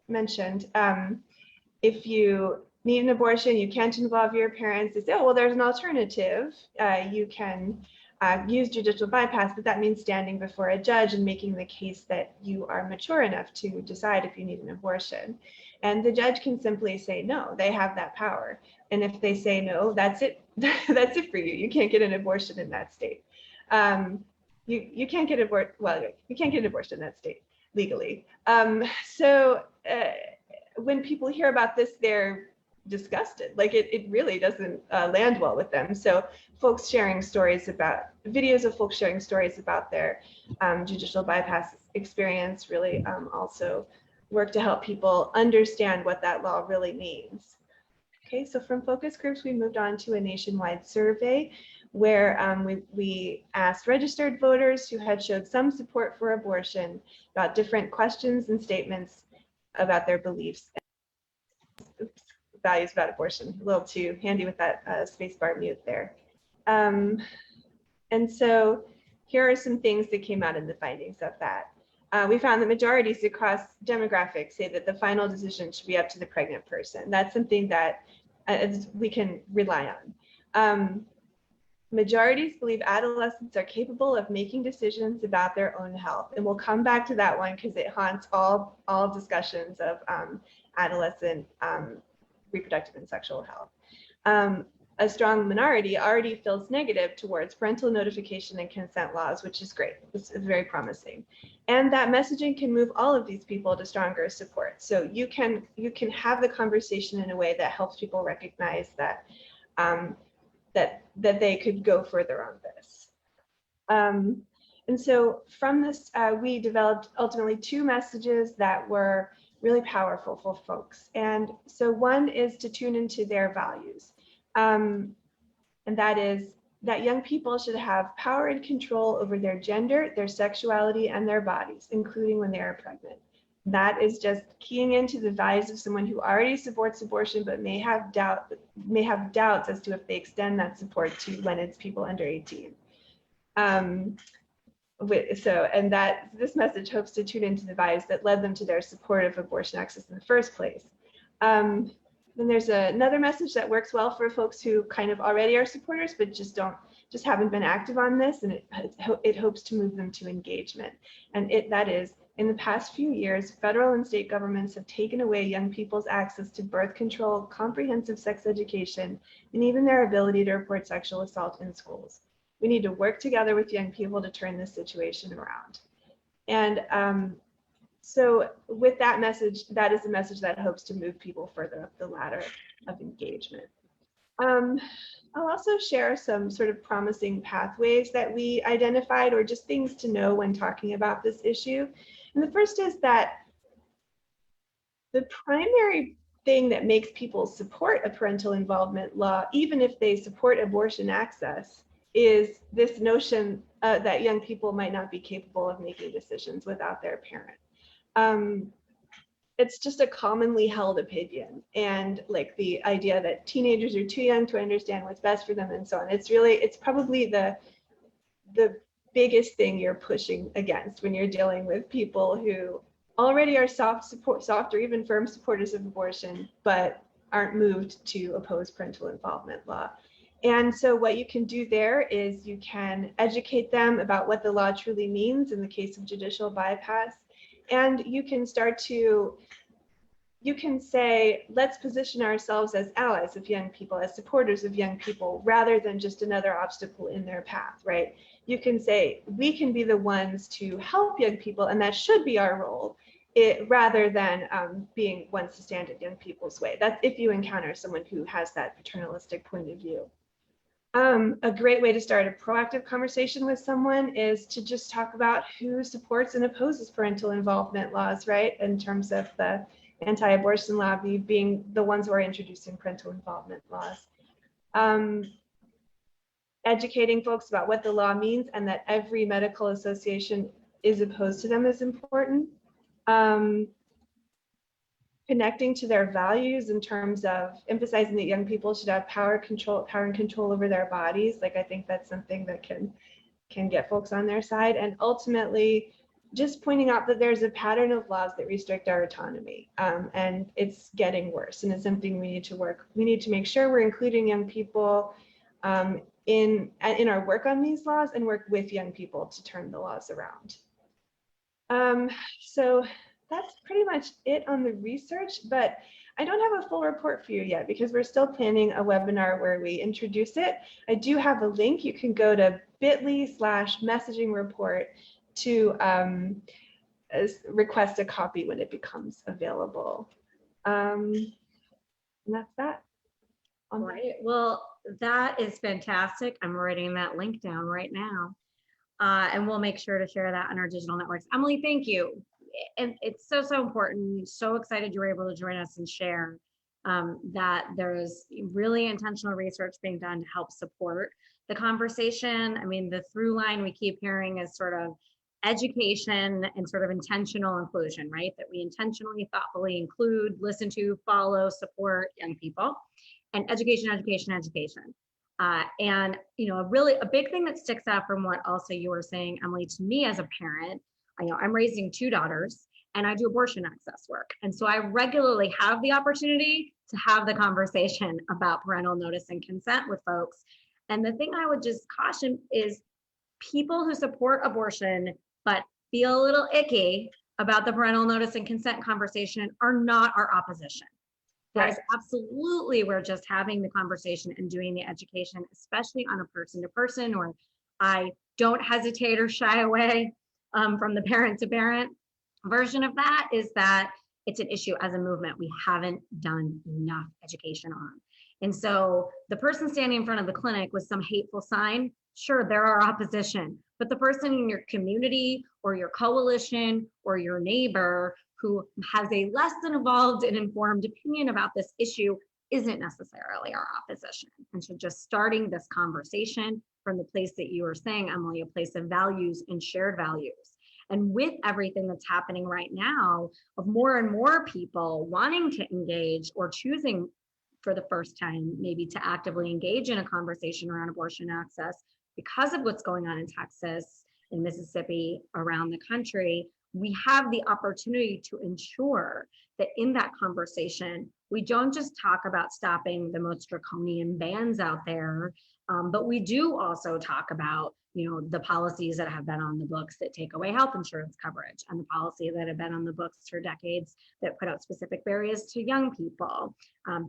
mentioned. If you need an abortion, you can't involve your parents. They say, oh, well, there's an alternative. You can use judicial bypass, but that means standing before a judge and making the case that you are mature enough to decide if you need an abortion. And the judge can simply say no, they have that power. And if they say no, that's it. That's it for you. You can't get an abortion in that state. You can't get you can't get an abortion in that state legally. When people hear about this, they're disgusted. Like it really doesn't land well with them. So folks sharing stories about videos of folks sharing stories about their judicial bypass experience really also work to help people understand what that law really means. Okay, so from focus groups, we moved on to a nationwide survey where we asked registered voters who had showed some support for abortion about different questions and statements about their beliefs. Oops, values about abortion. A little too handy with that spacebar mute there. And so here are some things that came out in the findings of that. We found that majorities across demographics say that the final decision should be up to the pregnant person. That's something that we can rely on. Majorities believe adolescents are capable of making decisions about their own health. And we'll come back to that one because it haunts all discussions of adolescent reproductive and sexual health. A strong minority already feels negative towards parental notification and consent laws, which is great. It's very promising. And that messaging can move all of these people to stronger support. So you can have the conversation in a way that helps people recognize that that they could go further on this. And so from this, we developed ultimately 2 messages that were really powerful for folks. And so one is to tune into their values. And that is that young people should have power and control over their gender, their sexuality, and their bodies, including when they are pregnant. That is just keying into the values of someone who already supports abortion, but may have doubts as to if they extend that support to when it's people under 18. And that this message hopes to tune into the values that led them to their support of abortion access in the first place. Then there's another message that works well for folks who kind of already are supporters, but just haven't been active on this, and it hopes to move them to engagement. And that is, in the past few years, federal and state governments have taken away young people's access to birth control, comprehensive sex education, and even their ability to report sexual assault in schools. We need to work together with young people to turn this situation around. And so with that message, that is a message that hopes to move people further up the ladder of engagement. I'll also share some sort of promising pathways that we identified, or just things to know when talking about this issue. And the first is that the primary thing that makes people support a parental involvement law, even if they support abortion access, is this notion that young people might not be capable of making decisions without their parent. It's just a commonly held opinion, and like the idea that teenagers are too young to understand what's best for them and so on. It's probably the biggest thing you're pushing against when you're dealing with people who already are soft or even firm supporters of abortion, but aren't moved to oppose parental involvement law. And so what you can do there is you can educate them about what the law truly means in the case of judicial bypass. And you can say, let's position ourselves as allies of young people, as supporters of young people, rather than just another obstacle in their path, right? You can say, we can be the ones to help young people, and that should be our role, rather than being ones to stand in young people's way. That's if you encounter someone who has that paternalistic point of view. A great way to start a proactive conversation with someone is to just talk about who supports and opposes parental involvement laws, right? In terms of the anti-abortion lobby being the ones who are introducing parental involvement laws. Educating folks about what the law means and that every medical association is opposed to them is important. Connecting to their values in terms of emphasizing that young people should have power and control over their bodies. Like, I think that's something that can get folks on their side. And ultimately, just pointing out that there's a pattern of laws that restrict our autonomy, and it's getting worse. And it's something we need to make sure we're including young people in our work on these laws, and work with young people to turn the laws around. So that's pretty much it on the research, but I don't have a full report for you yet because we're still planning a webinar where we introduce it. I do have a link. You can go to bit.ly/messaging report to request a copy when it becomes available. And that's that. All right, well, that is fantastic. I'm writing that link down right now. And we'll make sure to share that on our digital networks. Emily, thank you. And it's so important. So excited you were able to join us and share that there's really intentional research being done to help support the conversation. I mean, the through line we keep hearing is sort of education and sort of intentional inclusion, right? That we intentionally, thoughtfully include, listen to, follow, support young people, and education, education, education. And a big thing that sticks out from what also you were saying, Emily, to me as a parent, I'm raising 2 daughters and I do abortion access work. And so I regularly have the opportunity to have the conversation about parental notice and consent with folks. And the thing I would just caution is people who support abortion but feel a little icky about the parental notice and consent conversation are not our opposition. That is absolutely, we're just having the conversation and doing the education, especially on a person-to-person, or I don't hesitate or shy away from the parent-to-parent version of that, is that it's an issue as a movement we haven't done enough education on. And so the person standing in front of the clinic with some hateful sign, sure, there are opposition, but the person in your community or your coalition or your neighbor who has a less than evolved and informed opinion about this issue isn't necessarily our opposition. And so just starting this conversation from the place that you were saying, Emily, a place of values and shared values. And with everything that's happening right now of more and more people wanting to engage or choosing for the first time, maybe to actively engage in a conversation around abortion access because of what's going on in Texas, in Mississippi, around the country, we have the opportunity to ensure that in that conversation, we don't just talk about stopping the most draconian bans out there, but we do also talk about, the policies that have been on the books that take away health insurance coverage, and the policy that have been on the books for decades that put out specific barriers to young people,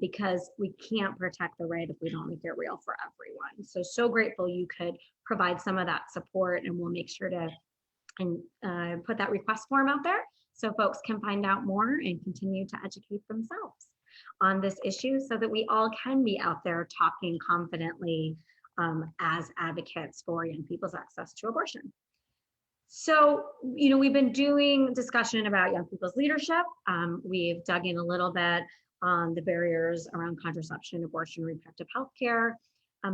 because we can't protect the right if we don't make it real for everyone. So grateful you could provide some of that support, and we'll make sure to put that request form out there so folks can find out more and continue to educate themselves on this issue so that we all can be out there talking confidently as advocates for young people's access to abortion. So, we've been doing discussion about young people's leadership. We've dug in a little bit on the barriers around contraception, abortion, reproductive health care.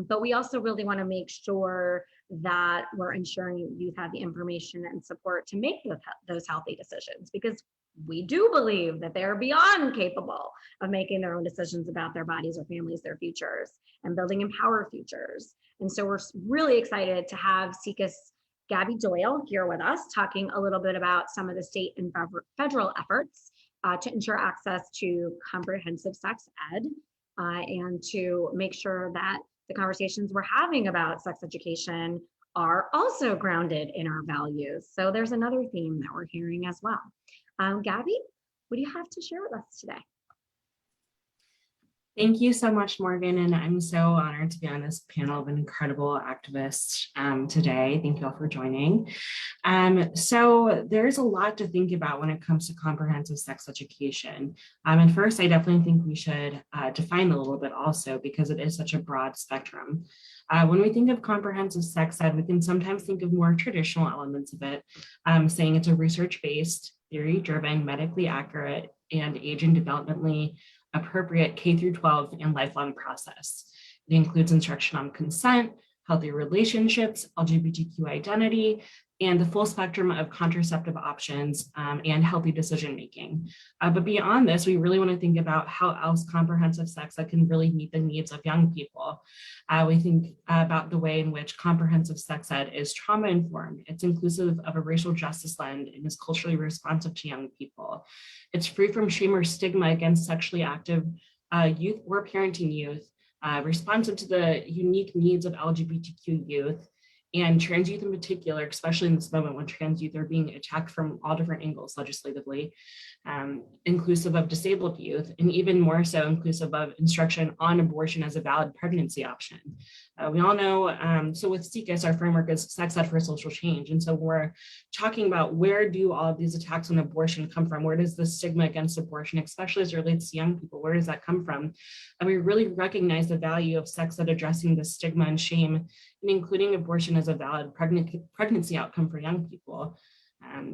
But we also really want to make sure that we're ensuring youth have the information and support to make those healthy decisions, because we do believe that they're beyond capable of making their own decisions about their bodies, their families, their futures, and building empowered futures. And so we're really excited to have SIECUS Gabby Doyle here with us, talking a little bit about some of the state and federal efforts to ensure access to comprehensive sex ed and to make sure that the conversations we're having about sex education are also grounded in our values. So there's another theme that we're hearing as well. Gabby, what do you have to share with us today? Thank you so much, Morgan. And I'm so honored to be on this panel of incredible activists today. Thank you all for joining. So there's a lot to think about when it comes to comprehensive sex education. And first, I definitely think we should define a little bit also, because it is such a broad spectrum. When we think of comprehensive sex ed, we can sometimes think of more traditional elements of it, saying it's a research-based, theory-driven, medically accurate, and age and developmentally appropriate K through 12 and lifelong process. It includes instruction on consent, healthy relationships, LGBTQ identity, and the full spectrum of contraceptive options and healthy decision-making. But beyond this, we really want to think about how else comprehensive sex ed can really meet the needs of young people. We think about the way in which comprehensive sex ed is trauma-informed. It's inclusive of a racial justice lens and is culturally responsive to young people. It's free from shame or stigma against sexually active youth or parenting youth, responsive to the unique needs of LGBTQ youth, and trans youth in particular, especially in this moment when trans youth are being attacked from all different angles legislatively, inclusive of disabled youth, and even more so inclusive of instruction on abortion as a valid pregnancy option. We all know, so with SIECUS, our framework is sex ed for social change. And so we're talking about where do all of these attacks on abortion come from? Where does the stigma against abortion, especially as it relates to young people, where does that come from? And we really recognize the value of sex ed addressing the stigma and shame, and including abortion as a valid pregnancy outcome for young people.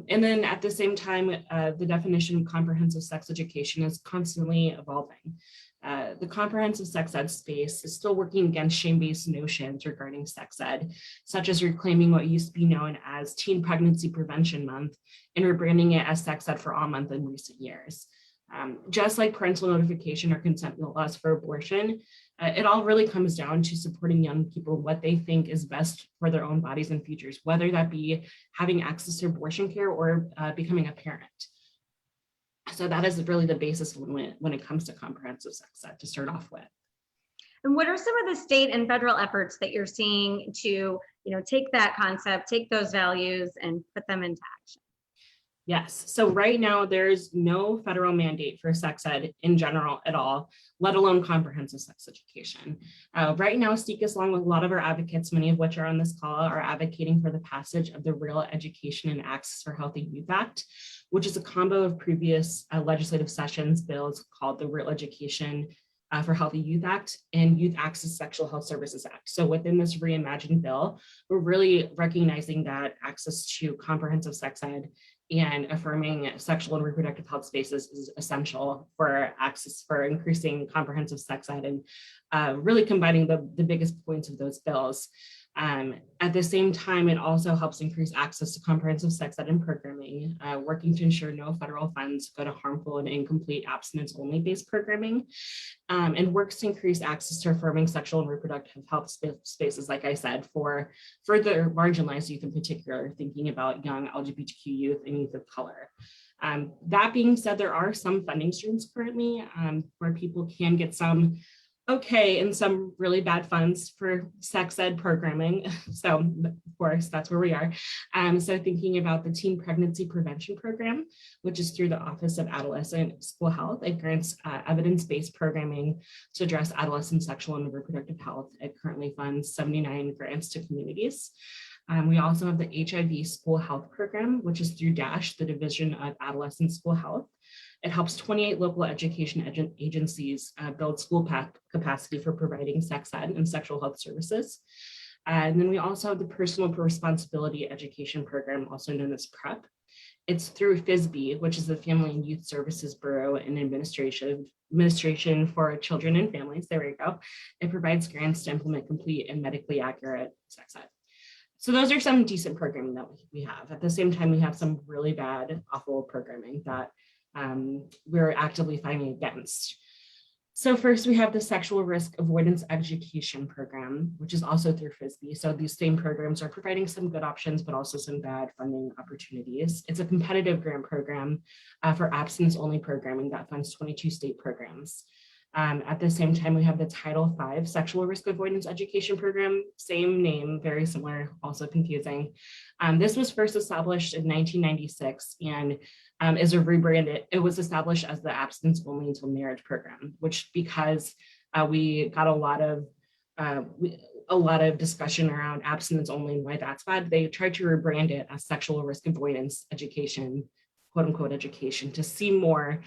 And then at the same time, the definition of comprehensive sex education is constantly evolving. The comprehensive sex ed space is still working against shame-based notions regarding sex ed, such as reclaiming what used to be known as Teen Pregnancy Prevention Month and rebranding it as Sex Ed for All Month in recent years. Just like parental notification or consent laws for abortion, it all really comes down to supporting young people what they think is best for their own bodies and futures, whether that be having access to abortion care or becoming a parent. So that is really the basis when it comes to comprehensive sex ed to start off with. And what are some of the state and federal efforts that you're seeing to, take that concept, take those values and put them into action? Yes, so right now there's no federal mandate for sex ed in general at all, let alone comprehensive sex education. Right now, SIECUS, along with a lot of our advocates, many of which are on this call, are advocating for the passage of the Real Education and Access for Healthy Youth Act, which is a combo of previous legislative sessions bills called the Real Education for Healthy Youth Act and Youth Access Sexual Health Services Act. So within this reimagined bill, we're really recognizing that access to comprehensive sex ed and affirming sexual and reproductive health spaces is essential for access, for increasing comprehensive sex ed, and really combining the biggest points of those bills. At the same time, it also helps increase access to comprehensive sex ed and programming, working to ensure no federal funds go to harmful and incomplete abstinence-only based programming, and works to increase access to affirming sexual and reproductive health spaces, like I said, for further marginalized youth in particular, thinking about young LGBTQ youth and youth of color. That being said, there are some funding streams currently where people can get some okay and some really bad funds for sex ed programming. So of course, that's where we are. So thinking about the Teen Pregnancy Prevention Program, which is through the Office of Adolescent School Health. It grants evidence-based programming to address adolescent sexual and reproductive health. It currently funds 79 grants to communities. We also have the HIV School Health Program, which is through DASH, the Division of Adolescent School Health. It helps 28 local education agencies build school capacity for providing sex ed and sexual health services. And then we also have the Personal Responsibility Education Program, also known as PrEP. It's through FISB, which is the Family and Youth Services Bureau and Administration for Children and Families. There we go. It provides grants to implement complete and medically accurate sex ed. So those are some decent programming that we have. At the same time, we have some really bad, awful programming that we're actively fighting against. So first, we have the Sexual Risk Avoidance Education Program, which is also through FISB. So these same programs are providing some good options, but also some bad funding opportunities. It's a competitive grant program for abstinence-only programming that funds 22 state programs. At the same time, we have the Title V Sexual Risk Avoidance Education Program, same name, very similar, also confusing. This was first established in 1996 and is a rebranded. It was established as the Abstinence Only Until Marriage Program, which because we got a lot of discussion around abstinence only and why that's bad, they tried to rebrand it as Sexual Risk Avoidance Education, quote unquote education, to see more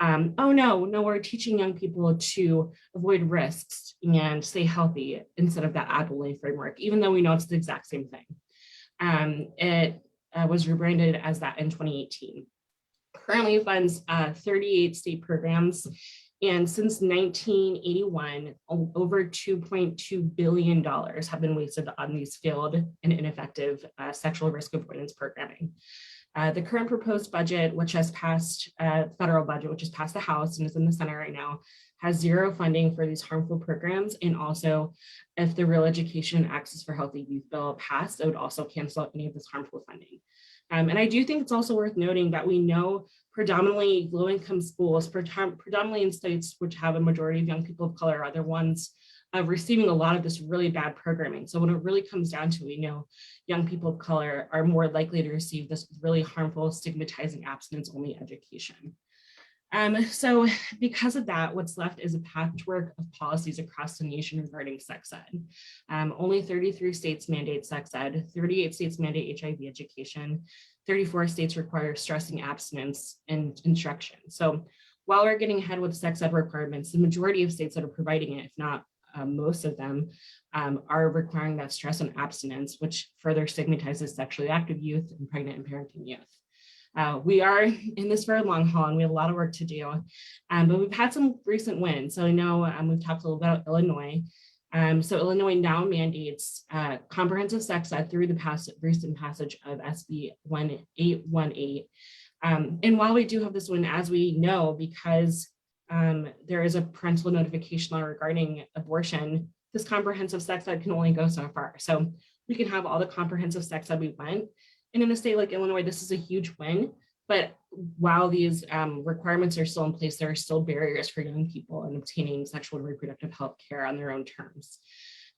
oh no, we're teaching young people to avoid risks and stay healthy instead of that ad-only framework, even though we know it's the exact same thing. It was rebranded as that in 2018. Currently funds 38 state programs, and since 1981, over $2.2 billion have been wasted on these failed and ineffective sexual risk avoidance programming. The current proposed budget, which has passed federal budget, which has passed the House and is in the Senate right now, has zero funding for these harmful programs. And also, if the Real Education and Access for Healthy Youth bill passed, it would also cancel any of this harmful funding. And I do think it's also worth noting that we know predominantly low-income schools, predominantly in states which have a majority of young people of color, are the ones receiving a lot of this really bad programming. So when it really comes down to, we know young people of color are more likely to receive this really harmful, stigmatizing abstinence-only education. So because of that, what's left is a patchwork of policies across the nation regarding sex ed. Only 33 states mandate sex ed, 38 states mandate HIV education, 34 states require stressing abstinence and instruction. So while we're getting ahead with sex ed requirements, the majority of states that are providing it, if not most of them, are requiring that stress on abstinence, which further stigmatizes sexually active youth and pregnant and parenting youth. We are in this for a long haul and we have a lot of work to do, but we've had some recent wins. So I know we've talked a little about Illinois. So Illinois now mandates comprehensive sex ed through the recent passage of SB 1818. And while we do have this one, as we know, because there is a parental notification law regarding abortion, this comprehensive sex ed can only go so far. So we can have all the comprehensive sex ed we want. And in a state like Illinois, this is a huge win. But while these requirements are still in place, there are still barriers for young people in obtaining sexual and reproductive health care on their own terms.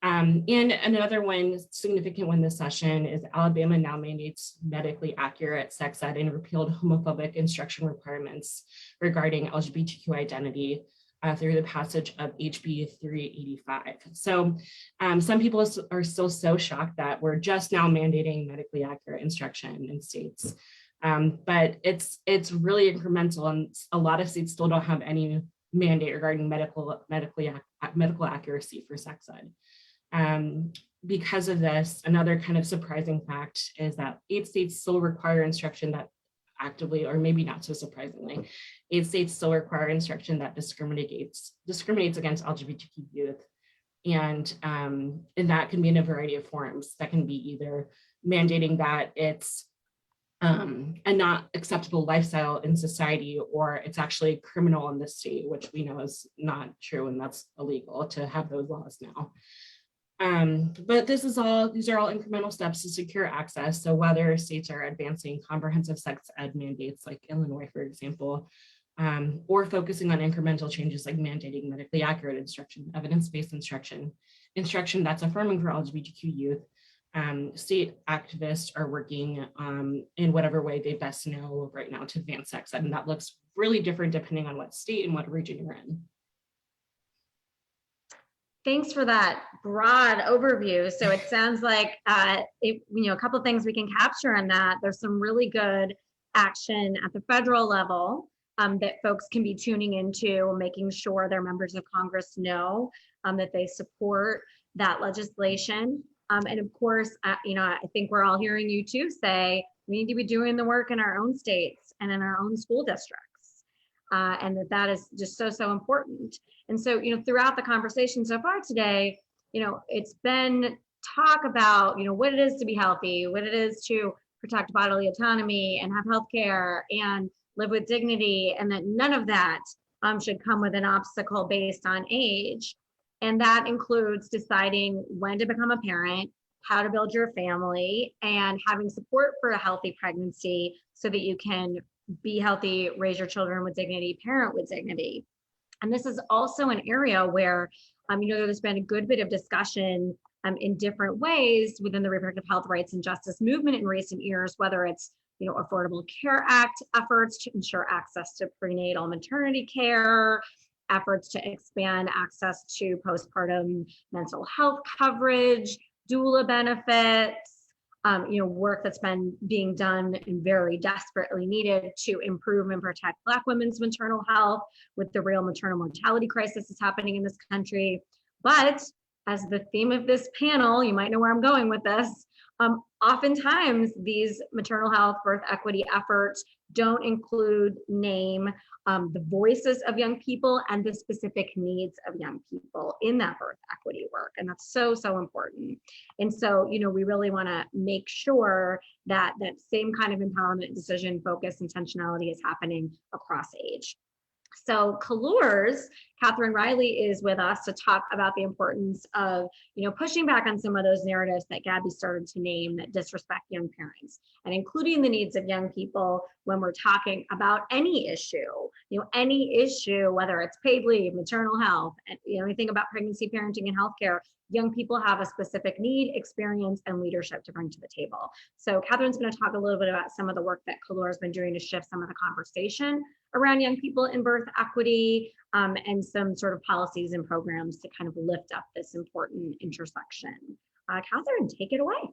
And another one, significant one this session, is Alabama now mandates medically accurate sex ed and repealed homophobic instruction requirements regarding LGBTQ identity through the passage of HB 385. So some people are still so shocked that we're just now mandating medically accurate instruction in states. But it's really incremental, and a lot of states still don't have any mandate regarding medical accuracy for sex ed. Because of this, another kind of surprising fact is that 8 states still require instruction that actively, or maybe not so surprisingly, 8 states still require instruction that discriminates against LGBTQ youth. And that can be in a variety of forms. That can be either mandating that it's a not acceptable lifestyle in society, or it's actually criminal in the state, which we know is not true, and that's illegal to have those laws now. But these are all incremental steps to secure access. So whether states are advancing comprehensive sex ed mandates like Illinois, for example, or focusing on incremental changes like mandating medically accurate instruction, evidence-based instruction that's affirming for LGBTQ youth, state activists are working in whatever way they best know right now to advance sex ed. And that looks really different depending on what state and what region you're in. Thanks for that broad overview. So it sounds like a couple of things we can capture in that. There's some really good action at the federal level that folks can be tuning into, making sure their members of Congress know that they support that legislation. And of course, I think we're all hearing you too say we need to be doing the work in our own states and in our own school districts, and that is just so important. And so, throughout the conversation so far today, it's been talk about, what it is to be healthy, what it is to protect bodily autonomy and have healthcare and live with dignity, and that none of that should come with an obstacle based on age. And that includes deciding when to become a parent, how to build your family, and having support for a healthy pregnancy so that you can be healthy, raise your children with dignity, parent with dignity. And this is also an area where, there's been a good bit of discussion in different ways within the reproductive health rights and justice movement in recent years, whether it's, Affordable Care Act efforts to ensure access to prenatal maternity care, efforts to expand access to postpartum mental health coverage, doula benefits, work that's been being done and very desperately needed to improve and protect Black women's maternal health with the real maternal mortality crisis that's happening in this country. But as the theme of this panel, you might know where I'm going with this, oftentimes these maternal health, birth equity efforts don't name the voices of young people and the specific needs of young people in that birth equity work. And that's so important. And so, we really want to make sure that that same kind of empowerment, decision, focus, intentionality is happening across age. So Calour's Katherine Riley is with us to talk about the importance of, pushing back on some of those narratives that Gabby started to name that disrespect young parents, and including the needs of young people when we're talking about any issue, whether it's paid leave, maternal health, and anything about pregnancy, parenting, and healthcare. Young people have a specific need, experience, and leadership to bring to the table. So Katherine's going to talk a little bit about some of the work that Calour's been doing to shift some of the conversation around young people in birth equity, and some sort of policies and programs to kind of lift up this important intersection. Katherine, take it away.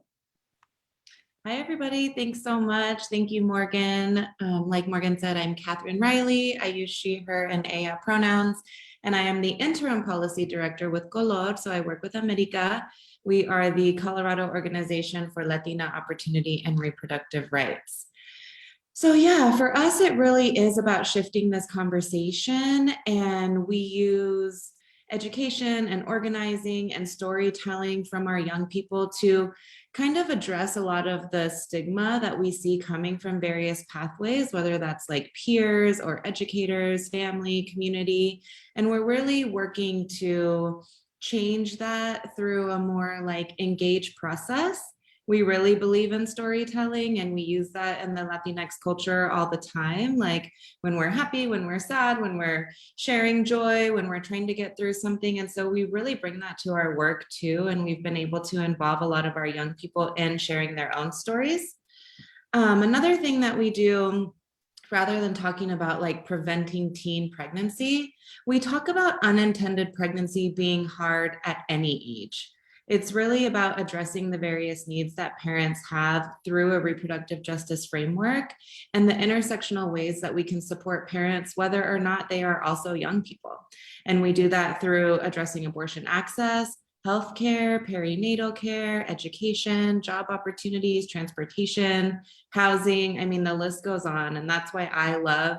Hi, everybody. Thanks so much. Thank you, Morgan. Like Morgan said, I'm Katherine Riley. I use she, her, and ella pronouns, and I am the interim policy director with Colour. So I work with América. We are the Colorado Organization for Latina Opportunity and Reproductive Rights. So yeah, for us, it really is about shifting this conversation, and we use education and organizing and storytelling from our young people to kind of address a lot of the stigma that we see coming from various pathways, whether that's like peers or educators, family, community. And we're really working to change that through a more like engaged process. We really believe in storytelling, and we use that in the Latinx culture all the time. Like when we're happy, when we're sad, when we're sharing joy, when we're trying to get through something. And so we really bring that to our work too. And we've been able to involve a lot of our young people in sharing their own stories. Another thing that we do, rather than talking about like preventing teen pregnancy, we talk about unintended pregnancy being hard at any age. It's really about addressing the various needs that parents have through a reproductive justice framework and the intersectional ways that we can support parents, whether or not they are also young people. And we do that through addressing abortion access, healthcare, perinatal care, education, job opportunities, transportation, housing. I mean, the list goes on. And that's why I love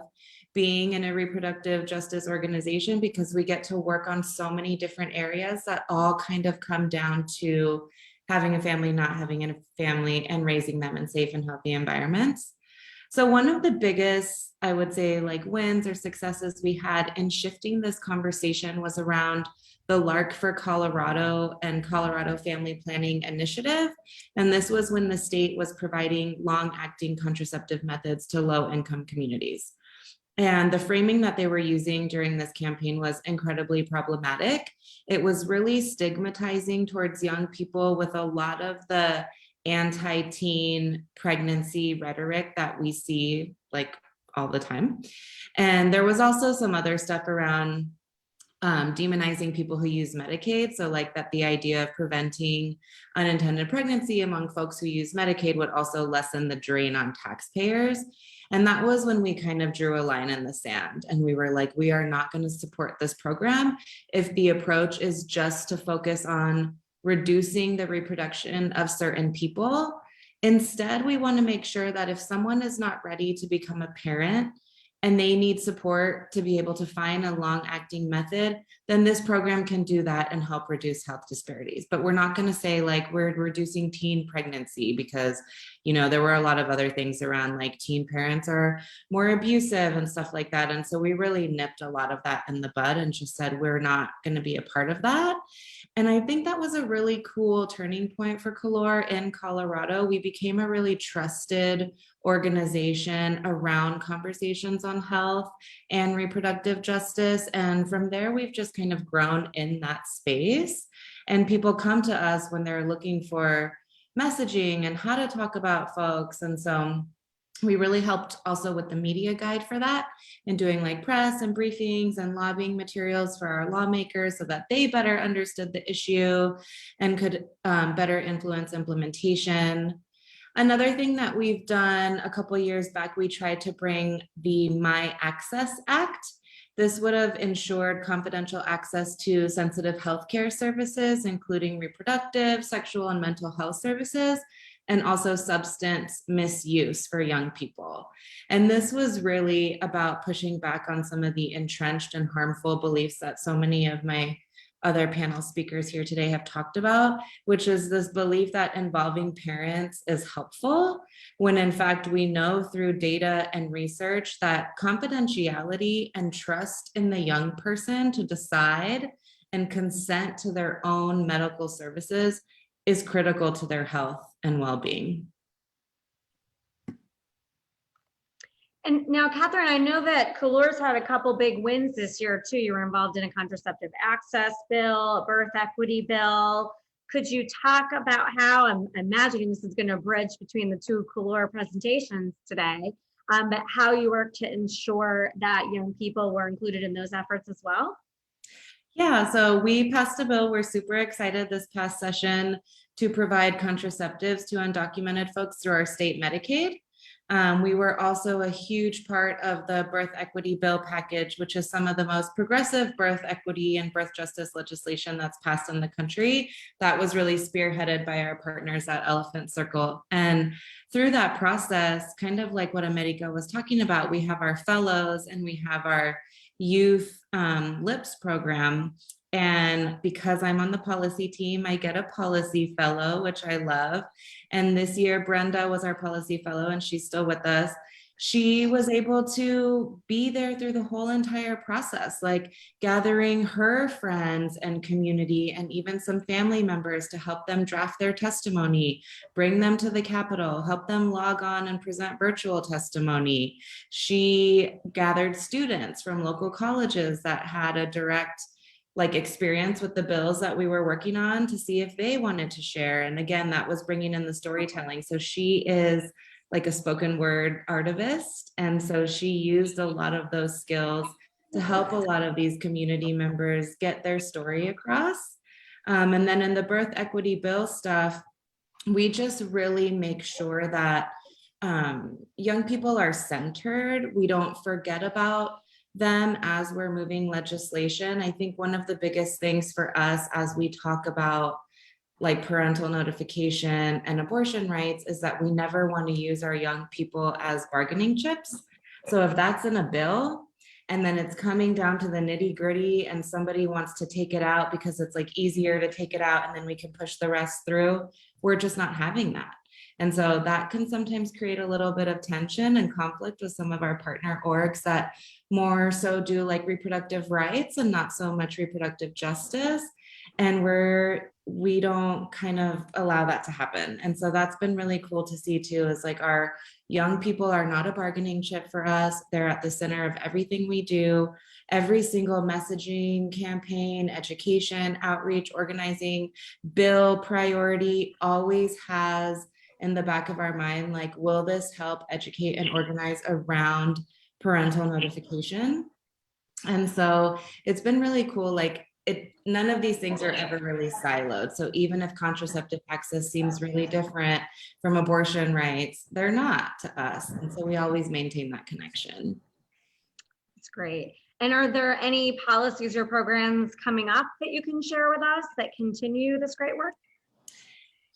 being in a reproductive justice organization, because we get to work on so many different areas that all kind of come down to having a family, not having a family, and raising them in safe and healthy environments. So one of the biggest, I would say, like wins or successes we had in shifting this conversation was around the LARC for Colorado and Colorado Family Planning Initiative. And this was when the state was providing long-acting contraceptive methods to low-income communities. And the framing that they were using during this campaign was incredibly problematic. It was really stigmatizing towards young people with a lot of the anti-teen pregnancy rhetoric that we see like all the time. And there was also some other stuff around demonizing people who use Medicaid. So like that the idea of preventing unintended pregnancy among folks who use Medicaid would also lessen the drain on taxpayers. And that was when we kind of drew a line in the sand and we were like, we are not going to support this program if the approach is just to focus on reducing the reproduction of certain people. Instead, we want to make sure that if someone is not ready to become a parent and they need support to be able to find a long-acting method, then this program can do that and help reduce health disparities. But we're not going to say like we're reducing teen pregnancy because, you know, there were a lot of other things around like teen parents are more abusive and stuff like that. And so we really nipped a lot of that in the bud and just said, we're not going to be a part of that. And I think that was a really cool turning point for Color in Colorado. We became a really trusted organization around conversations on health and reproductive justice. And from there, we've just kind of grown in that space. And people come to us when they're looking for messaging and how to talk about folks. And so we really helped also with the media guide for that and doing like press and briefings and lobbying materials for our lawmakers so that they better understood the issue and could better influence implementation. Another thing that we've done a couple of years back, we tried to bring the My Access Act. This would have ensured confidential access to sensitive healthcare services, including reproductive, sexual, and mental health services, and also substance misuse for young people. And this was really about pushing back on some of the entrenched and harmful beliefs that so many of my other panel speakers here today have talked about, which is this belief that involving parents is helpful, when in fact we know through data and research that confidentiality and trust in the young person to decide and consent to their own medical services is critical to their health and well-being. And now, Katherine, I know that Color's had a couple big wins this year too. You were involved in a contraceptive access bill, a birth equity bill. Could you talk about how, I'm imagining this is going to bridge between the two Color presentations today, but how you work to ensure that young people were included in those efforts as well? Yeah, so we passed a bill. We're super excited this past session to provide contraceptives to undocumented folks through our state Medicaid. We were also a huge part of the birth equity bill package, which is some of the most progressive birth equity and birth justice legislation that's passed in the country. That was really spearheaded by our partners at Elephant Circle. And through that process, kind of like what América was talking about, we have our fellows and we have our youth LIPS program. And because I'm on the policy team, I get a policy fellow, which I love. And this year, Brenda was our policy fellow and she's still with us. She was able to be there through the whole entire process, like gathering her friends and community and even some family members to help them draft their testimony, bring them to the Capitol, help them log on and present virtual testimony. She gathered students from local colleges that had a direct experience with the bills that we were working on to see if they wanted to share. And again, that was bringing in the storytelling. So she is like a spoken word artivist. And so she used a lot of those skills to help a lot of these community members get their story across. And then in the birth equity bill stuff, we just really make sure that young people are centered. We don't forget about them as we're moving legislation. I think one of the biggest things for us as we talk about like parental notification and abortion rights is that we never want to use our young people as bargaining chips. So if that's in a bill and then it's coming down to the nitty gritty and somebody wants to take it out because it's like easier to take it out and then we can push the rest through, we're just not having that. And so that can sometimes create a little bit of tension and conflict with some of our partner orgs that more so do like reproductive rights and not so much reproductive justice. And we don't kind of allow that to happen. And so that's been really cool to see too, is like our young people are not a bargaining chip for us. They're at the center of everything we do. Every single messaging campaign, education, outreach, organizing, bill, priority always has in the back of our mind, like, will this help educate and organize around parental notification? And so it's been really cool. Like none of these things are ever really siloed. So even if contraceptive access seems really different from abortion rights, they're not to us. And so we always maintain that connection. That's great. And are there any policies or programs coming up that you can share with us that continue this great work?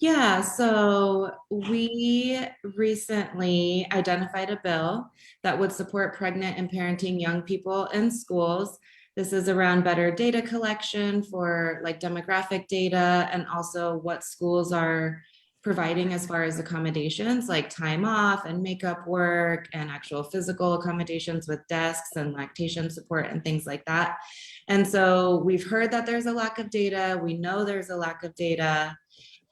Yeah, so we recently identified a bill that would support pregnant and parenting young people in schools. This is around better data collection for like demographic data and also what schools are providing as far as accommodations like time off and makeup work and actual physical accommodations with desks and lactation support and things like that. And so we've heard that there's a lack of data. We know there's a lack of data.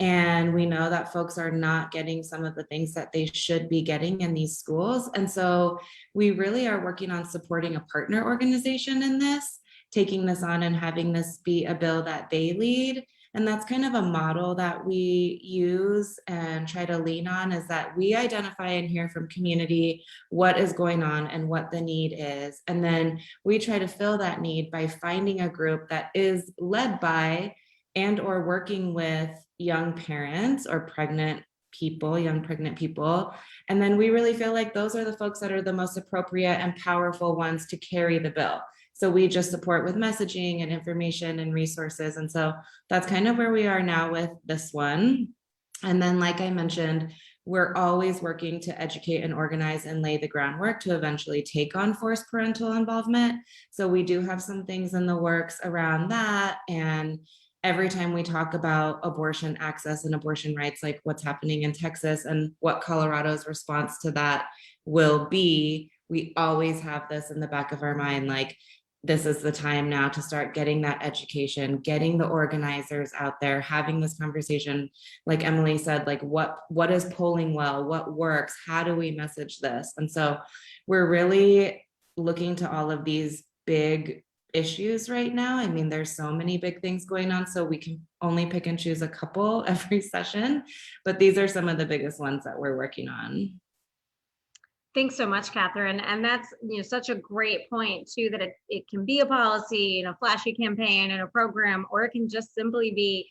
And we know that folks are not getting some of the things that they should be getting in these schools. And so we really are working on supporting a partner organization in this, taking this on and having this be a bill that they lead. And that's kind of a model that we use and try to lean on, is that we identify and hear from community what is going on and what the need is. And then we try to fill that need by finding a group that is led by and or working with young parents or pregnant people, young pregnant people. And then we really feel like those are the folks that are the most appropriate and powerful ones to carry the bill. So we just support with messaging and information and resources. And so that's kind of where we are now with this one. And then, like I mentioned, we're always working to educate and organize and lay the groundwork to eventually take on forced parental involvement. So we do have some things in the works around that. And every time we talk about abortion access and abortion rights, like what's happening in Texas and what Colorado's response to that will be, we always have this in the back of our mind, like, this is the time now to start getting that education, getting the organizers out there, having this conversation. Like Emily said, like what is polling well, what works, how do we message this? And so we're really looking to all of these big issues right now. I mean, there's so many big things going on, so we can only pick and choose a couple every session, but these are some of the biggest ones that we're working on. Thanks so much, Katherine. And that's, such a great point too, that it can be a policy and a flashy campaign and a program, or it can just simply be,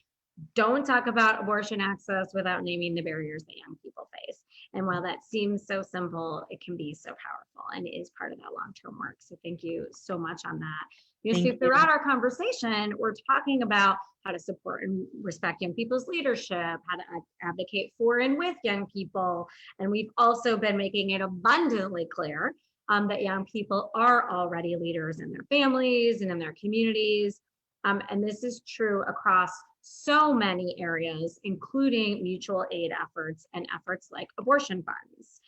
don't talk about abortion access without naming the barriers that young people face. And while that seems so simple, it can be so powerful and is part of that long-term work. So thank you so much on that. So throughout our conversation, we're talking about how to support and respect young people's leadership, how to advocate for and with young people. And we've also been making it abundantly clear that young people are already leaders in their families and in their communities. And this is true across so many areas, including mutual aid efforts and efforts like abortion funds.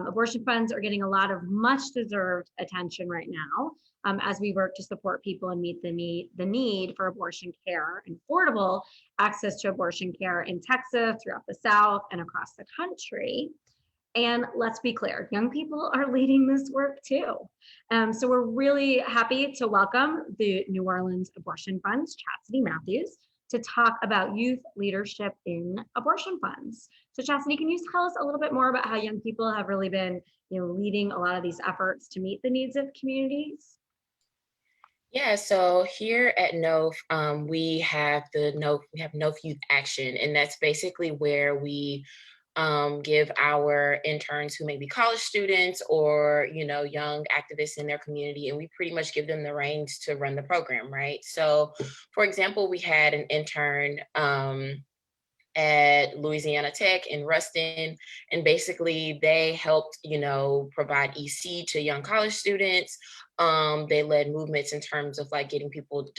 Abortion funds are getting a lot of much deserved attention right now as we work to support people and meet the need for abortion care and affordable access to abortion care in Texas, throughout the South, and across the country. And let's be clear, young people are leading this work too. So we're really happy to welcome the New Orleans Abortion Fund's Chasity Matthews to talk about youth leadership in abortion funds. So Chasity, can you tell us a little bit more about how young people have really been, leading a lot of these efforts to meet the needs of communities? Yeah, so here at NOAF, we have NOAF Youth Action, and that's basically where we give our interns who may be college students or, young activists in their community, and we pretty much give them the reins to run the program, right? So, for example, we had an intern at Louisiana Tech in Ruston, and basically they helped, provide EC to young college students. They led movements in terms of like getting people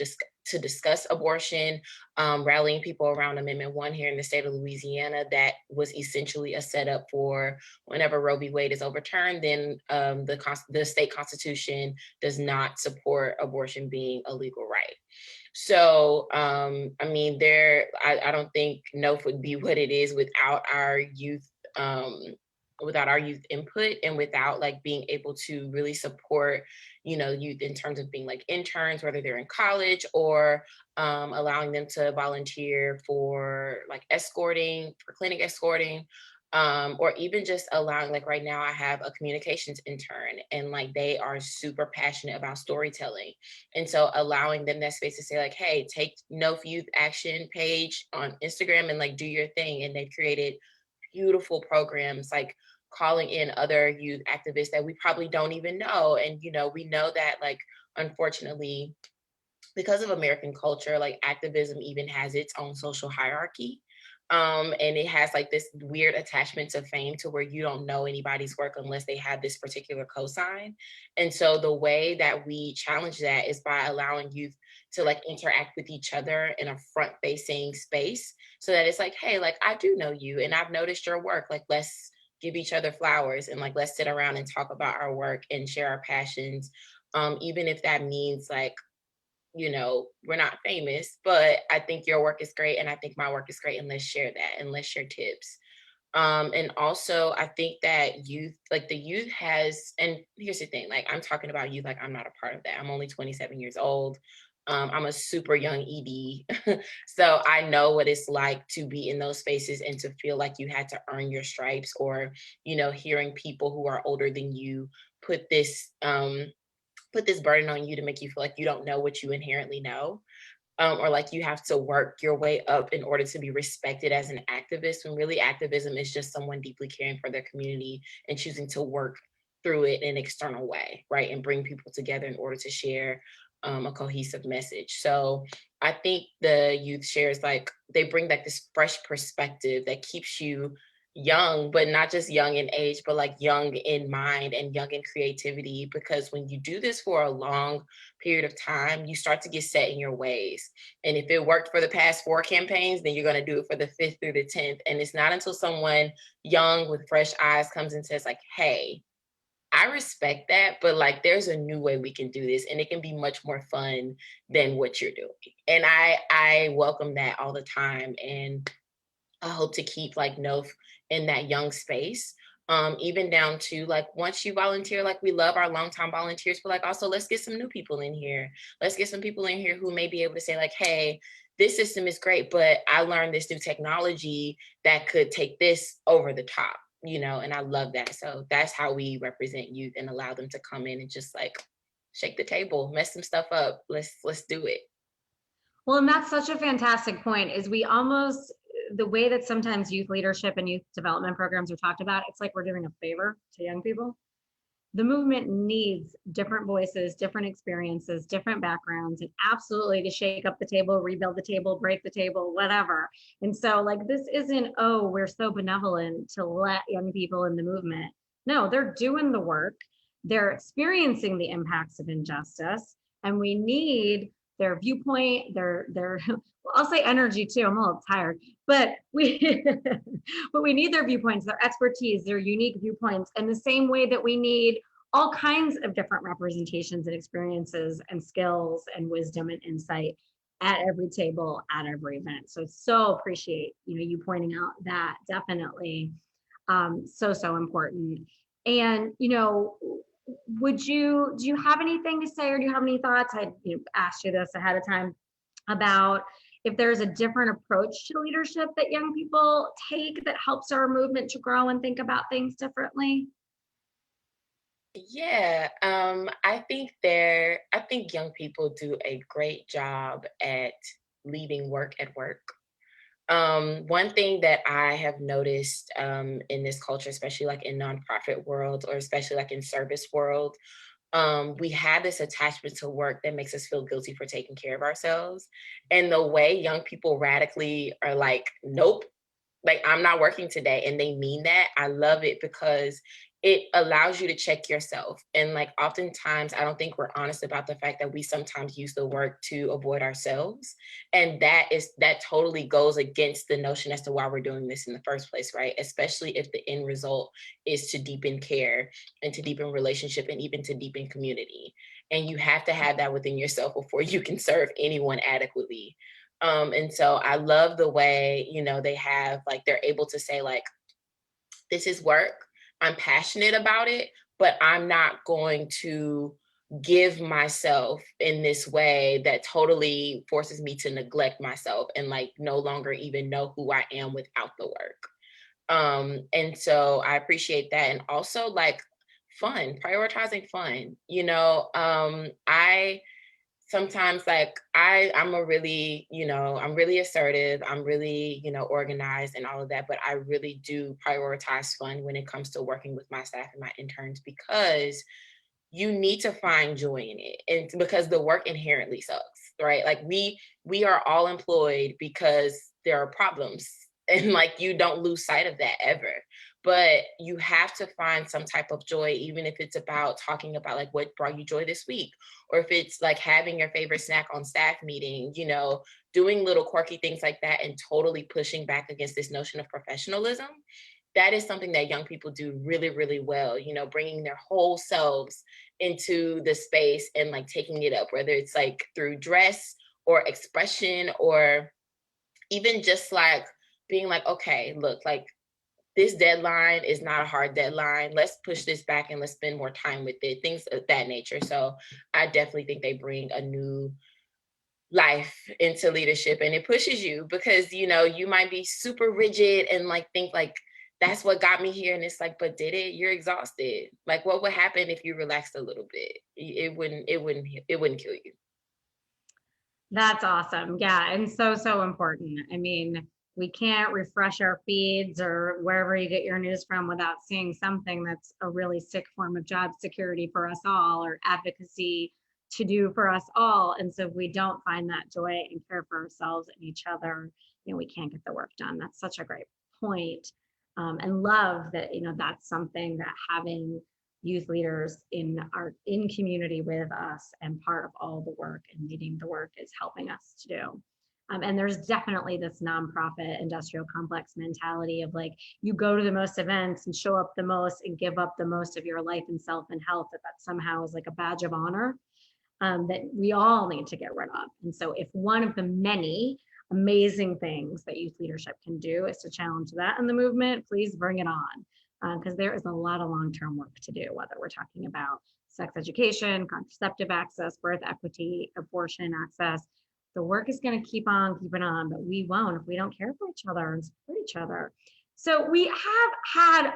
to discuss abortion, rallying people around Amendment 1 here in the state of Louisiana. That was essentially a setup for whenever Roe v. Wade is overturned, then the state constitution does not support abortion being a legal right. So, I don't think NOAF would be what it is without our youth input, and without like being able to really support, youth in terms of being like interns, whether they're in college or allowing them to volunteer for like clinic escorting, or even just allowing, like right now I have a communications intern, and like they are super passionate about storytelling. And so allowing them that space to say like, hey, take NOAF Youth Action page on Instagram and like do your thing. And they've created beautiful programs, like calling in other youth activists that we probably don't even know. And, we know that like, unfortunately, because of American culture, like activism even has its own social hierarchy. And it has like this weird attachment to fame to where you don't know anybody's work unless they have this particular cosign. And so the way that we challenge that is by allowing youth to like interact with each other in a front-facing space, so that it's like, hey, like I do know you and I've noticed your work. Like let's give each other flowers and like let's sit around and talk about our work and share our passions. Even if that means like, we're not famous, but I think your work is great and I think my work is great, and let's share that and let's share tips. And also I think that the youth has, and here's the thing, like I'm talking about youth, like I'm not a part of that. I'm only 27 years old. I'm a super young ED. So I know what it's like to be in those spaces and to feel like you had to earn your stripes, or, hearing people who are older than you put this burden on you to make you feel like you don't know what you inherently know, or like you have to work your way up in order to be respected as an activist, when really activism is just someone deeply caring for their community and choosing to work through it in an external way, right? And bring people together in order to share a cohesive message. So I think the youth shares, like they bring back this fresh perspective that keeps you young, but not just young in age, but like young in mind and young in creativity. Because when you do this for a long period of time, you start to get set in your ways. And if it worked for the past 4 campaigns, then you're going to do it for the 5th through the 10th. And it's not until someone young with fresh eyes comes and says like, hey, I respect that, but like there's a new way we can do this and it can be much more fun than what you're doing. And I welcome that all the time. And I hope to keep like NOAF in that young space, even down to like once you volunteer, like we love our longtime volunteers, but like also let's get some new people in here. Let's get some people in here who may be able to say like, hey, this system is great, but I learned this new technology that could take this over the top, and I love that. So that's how we represent youth and allow them to come in and just like shake the table, mess some stuff up. Let's do it. Well, and that's such a fantastic point, is the way that sometimes youth leadership and youth development programs are talked about, it's like we're doing a favor to young people. The movement needs different voices, different experiences, different backgrounds, and absolutely to shake up the table, rebuild the table, break the table, whatever. And so like, this isn't, oh, we're so benevolent to let young people in the movement. No, they're doing the work. They're experiencing the impacts of injustice, and we need their viewpoint, their well, I'll say energy too. I'm a little tired, but we need their viewpoints, their expertise, their unique viewpoints, in the same way that we need all kinds of different representations and experiences and skills and wisdom and insight at every table, at every event. So appreciate you pointing out that, definitely so important. And do you have anything to say, or do you have any thoughts? I asked you this ahead of time about if there's a different approach to leadership that young people take that helps our movement to grow and think about things differently. Yeah, I think young people do a great job at leaving work at work. One thing that I have noticed in this culture, especially like in nonprofit world, or especially like in service world, we have this attachment to work that makes us feel guilty for taking care of ourselves. And the way young people radically are like, nope, like I'm not working today, and they mean that. I love it because it allows you to check yourself. And like oftentimes I don't think we're honest about the fact that we sometimes use the work to avoid ourselves, and that totally goes against the notion as to why we're doing this in the first place, right? Especially if the end result is to deepen care and to deepen relationship and even to deepen community. And you have to have that within yourself before you can serve anyone adequately. And so I love the way, they have like, they're able to say like, this is work. I'm passionate about it, but I'm not going to give myself in this way that totally forces me to neglect myself and like no longer even know who I am without the work. And so I appreciate that. And also like fun, prioritizing fun, I sometimes like I'm a really, I'm really assertive, I'm really, organized and all of that, but I really do prioritize fun when it comes to working with my staff and my interns, because you need to find joy in it, and because the work inherently sucks, right? Like we are all employed because there are problems, and like you don't lose sight of that ever. But you have to find some type of joy, even if it's about talking about like what brought you joy this week, or if it's like having your favorite snack on staff meeting, doing little quirky things like that, and totally pushing back against this notion of professionalism. That is something that young people do really, really well, bringing their whole selves into the space and like taking it up, whether it's like through dress or expression, or even just like being like, okay, look, like this deadline is not a hard deadline. Let's push this back and let's spend more time with it, things of that nature. So I definitely think they bring a new life into leadership, and it pushes you because, you might be super rigid and like think like, that's what got me here. And it's like, but did it? You're exhausted. Like what would happen if you relaxed a little bit? It wouldn't kill you. That's awesome. Yeah. And so important. I mean, we can't refresh our feeds or wherever you get your news from without seeing something that's a really sick form of job security for us all, or advocacy to do for us all. And so if we don't find that joy and care for ourselves and each other, we can't get the work done. That's such a great point. And love that, that's something that having youth leaders in community with us and part of all the work and leading the work is helping us to do. And there's definitely this nonprofit industrial complex mentality of like, you go to the most events and show up the most and give up the most of your life and self and health, that somehow is like a badge of honor that we all need to get rid of. And so if one of the many amazing things that youth leadership can do is to challenge that in the movement, please bring it on. Because there is a lot of long-term work to do, whether we're talking about sex education, contraceptive access, birth equity, abortion access. The work is going to keep on keeping on, but we won't if we don't care for each other and support each other. So we have had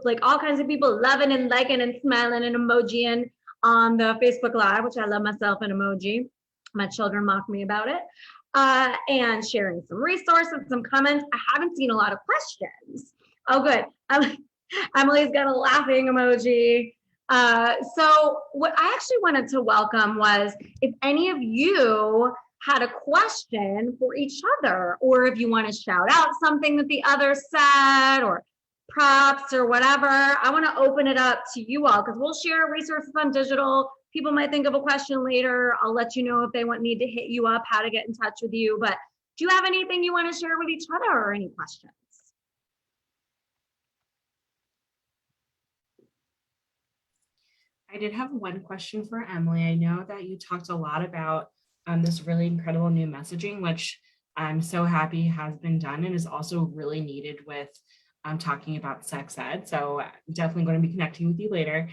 like all kinds of people loving and liking and smiling and emojiing on the Facebook Live, which I love myself an emoji. My children mock me about it. And sharing some resources, some comments. I haven't seen a lot of questions. Oh, good. Emily's got a laughing emoji. So what I actually wanted to welcome was if any of you had a question for each other, or if you want to shout out something that the other said, or props or whatever, I want to open it up to you all, because we'll share resources on digital. People might think of a question later. I'll let you know if they need to hit you up, how to get in touch with you. But do you have anything you want to share with each other, or any questions? I did have one question for Emily. I know that you talked a lot about this really incredible new messaging, which I'm so happy has been done and is also really needed with talking about sex ed. So I'm definitely going to be connecting with you later.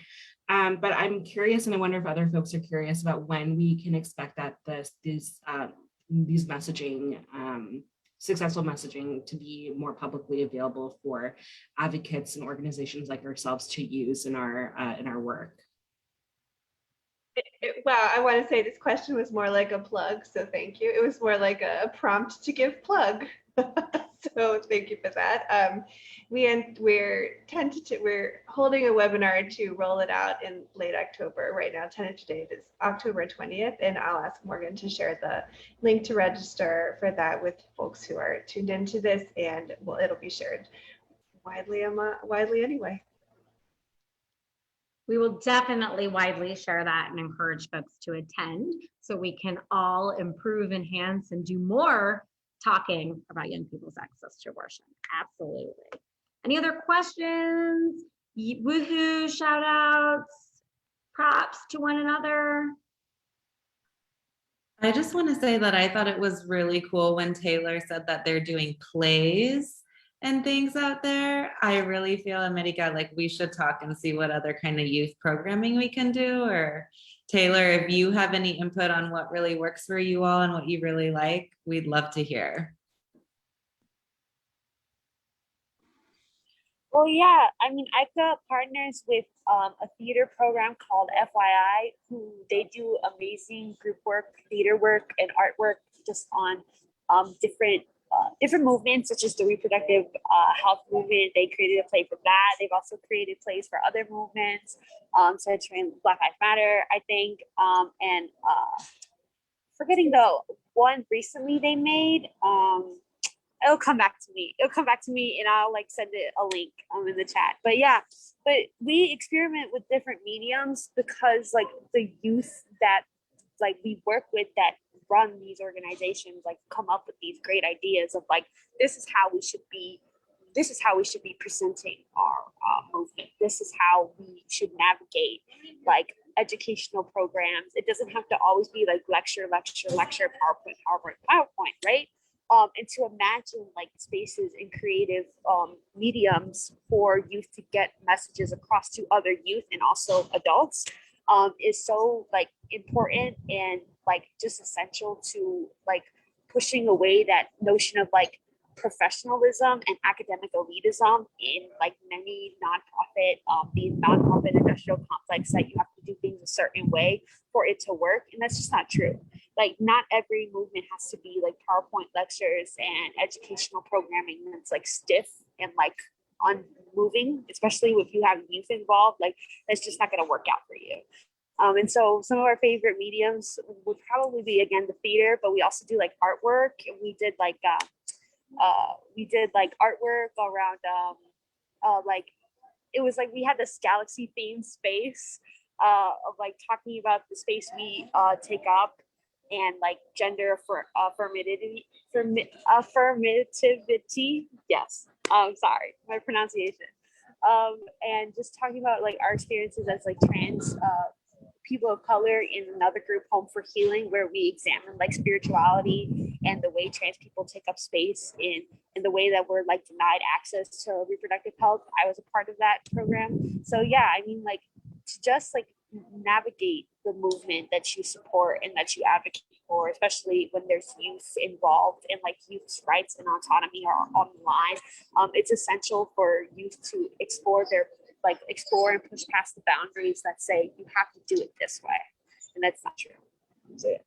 But I'm curious, and I wonder if other folks are curious about when we can expect that these messaging, successful messaging, to be more publicly available for advocates and organizations like ourselves to use in our work. Wow, I want to say this question was more like a plug, so thank you. It was more like a prompt to give plug. So thank you for that. We're holding a webinar to roll it out in late October. Right now, tentative date is October 20th, and I'll ask Morgan to share the link to register for that with folks who are tuned into this, and well, it'll be shared widely anyway. We will definitely widely share that and encourage folks to attend so we can all improve, enhance, and do more talking about young people's access to abortion. Absolutely. Any other questions? Woohoo, shout outs, props to one another. I just want to say that I thought it was really cool when Taylor said that they're doing plays and things out there. I really feel, América, like we should talk and see what other kind of youth programming we can do. Or Taylor, if you have any input on what really works for you all and what you really like, we'd love to hear. Well, yeah, I mean, ICAH partners with a theater program called FYI, who they do amazing group work, theater work, and artwork just on different movements, such as the reproductive health movement. They created a play for that. They've also created plays for other movements, centering Black Lives Matter, I think, and forgetting the one recently they made. It'll come back to me. It'll come back to me, and I'll like send it a link in the chat. But yeah, but we experiment with different mediums because like the youth that like we work with that run these organizations like come up with these great ideas of like this is how we should be presenting our movement. This is how we should navigate like educational programs. It doesn't have to always be like lecture, PowerPoint, right? And to imagine like spaces and creative mediums for youth to get messages across to other youth and also adults is so like important and like just essential to like pushing away that notion of like professionalism and academic elitism in like many these nonprofit industrial complex that you have to do things a certain way for it to work. And that's just not true. Like not every movement has to be like PowerPoint lectures and educational programming that's like stiff and like unmoving, especially if you have youth involved. Like that's just not going to work out for you. And so some of our favorite mediums would probably be again the theater, but we also do like artwork. We did like artwork around like it was like we had this galaxy themed space of like talking about the space we take up and like gender for affirmativity. Yes. Sorry, my pronunciation. And just talking about like our experiences as like trans people of color in another group, Home for Healing, where we examine like spirituality and the way trans people take up space in the way that we're like denied access to reproductive health. I was a part of that program. So yeah, I mean like to just like navigate the movement that you support and that you advocate for, especially when there's youth involved and like youth's rights and autonomy are on the line. It's essential for youth to explore and push past the boundaries that say you have to do it this way, and that's not true. So, yeah.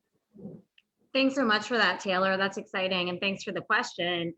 Thanks so much for that, Taylor. That's exciting, and thanks for the question.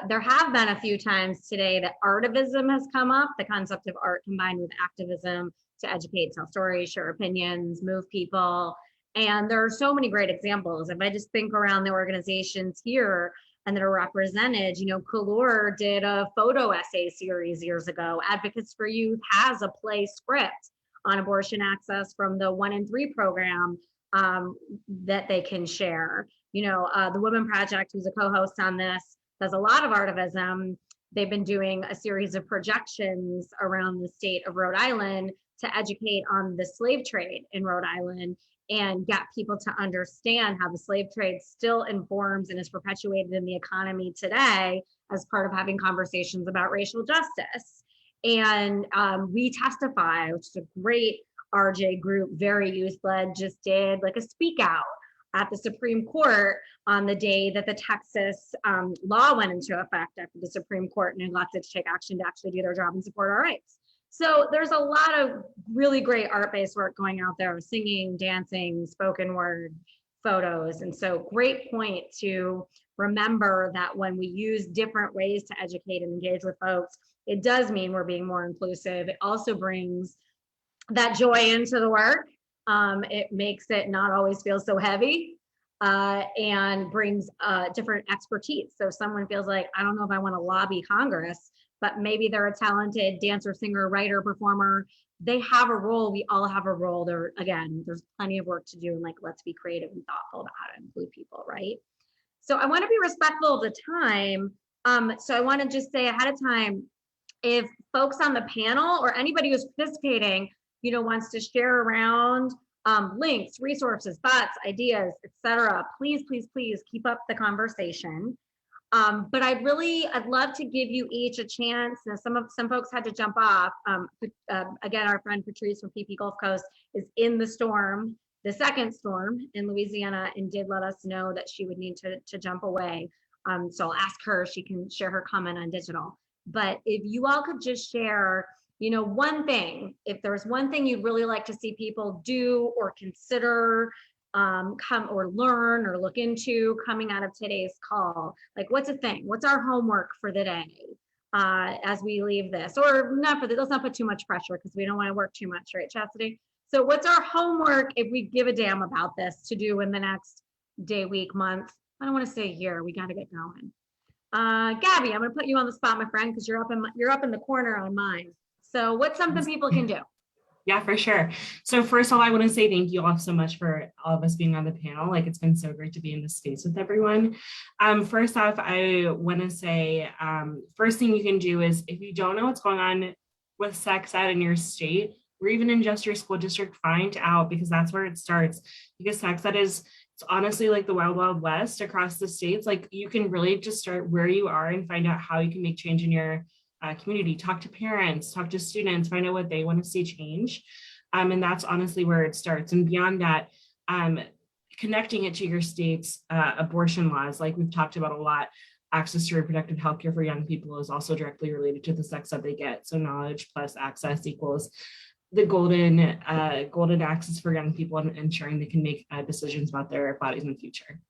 There have been a few times today that artivism has come up, the concept of art combined with activism to educate, tell stories, share opinions, move people. And there are so many great examples. If I just think around the organizations here and that are represented, Color did a photo essay series years ago. Advocates for Youth has a play script on abortion access from the 1 in 3 program that they can share. The Womxn Project, who's a co-host on this, does a lot of artivism. They've been doing a series of projections around the state of Rhode Island to educate on the slave trade in Rhode Island and get people to understand how the slave trade still informs and is perpetuated in the economy today as part of having conversations about racial justice. And We Testify, which is a great RJ group, very youth-led, just did like a speak out at the Supreme Court on the day that the Texas law went into effect after the Supreme Court neglected to take action to actually do their job and support our rights. So there's a lot of really great art-based work going out there, singing, dancing, spoken word, photos. And so great point to remember that when we use different ways to educate and engage with folks, it does mean we're being more inclusive. It also brings that joy into the work. It makes it not always feel so heavy, and brings different expertise. So if someone feels like, I don't know if I want to lobby Congress, but maybe they're a talented dancer, singer, writer, performer, they have a role. We all have a role. There, again, there's plenty of work to do, and like, let's be creative and thoughtful about how to include people, right? So I want to be respectful of the time. So I want to just say ahead of time, if folks on the panel or anybody who's participating, wants to share around links, resources, thoughts, ideas, etc., please keep up the conversation. But I'd love to give you each a chance. Now, some folks had to jump off. Again, our friend Petrice from PP Gulf Coast is in the storm, the second storm in Louisiana, and did let us know that she would need to jump away. So I'll ask her, she can share her comment on digital. But if you all could just share, one thing, if there's one thing you'd really like to see people do or consider, come or learn or look into coming out of today's call, like what's a thing? What's our homework for the day as we leave this? Or not for this, let's not put too much pressure because we don't want to work too much, right, Chasity? So what's our homework if we give a damn about this to do in the next day, week, month? I don't want to say year, we got to get going. Gabby, I'm going to put you on the spot, my friend, because you're up in the corner on mine. So what's something people can do? Yeah, for sure. So first of all, I want to say thank you all so much for all of us being on the panel. Like, it's been so great to be in this space with everyone. First off, I want to say, first thing you can do is, if you don't know what's going on with sex ed in your state, or even in just your school district, find out, because that's where it starts. Because sex ed it's honestly like the wild, wild west across the states. Like, you can really just start where you are and find out how you can make change in your community. Talk to parents, talk to students, find out what they want to see change. And that's honestly where it starts. And beyond that, connecting it to your state's abortion laws, like we've talked about a lot. Access to reproductive health care for young people is also directly related to the sex that they get. So knowledge plus access equals the golden access for young people, and ensuring they can make decisions about their bodies in the future.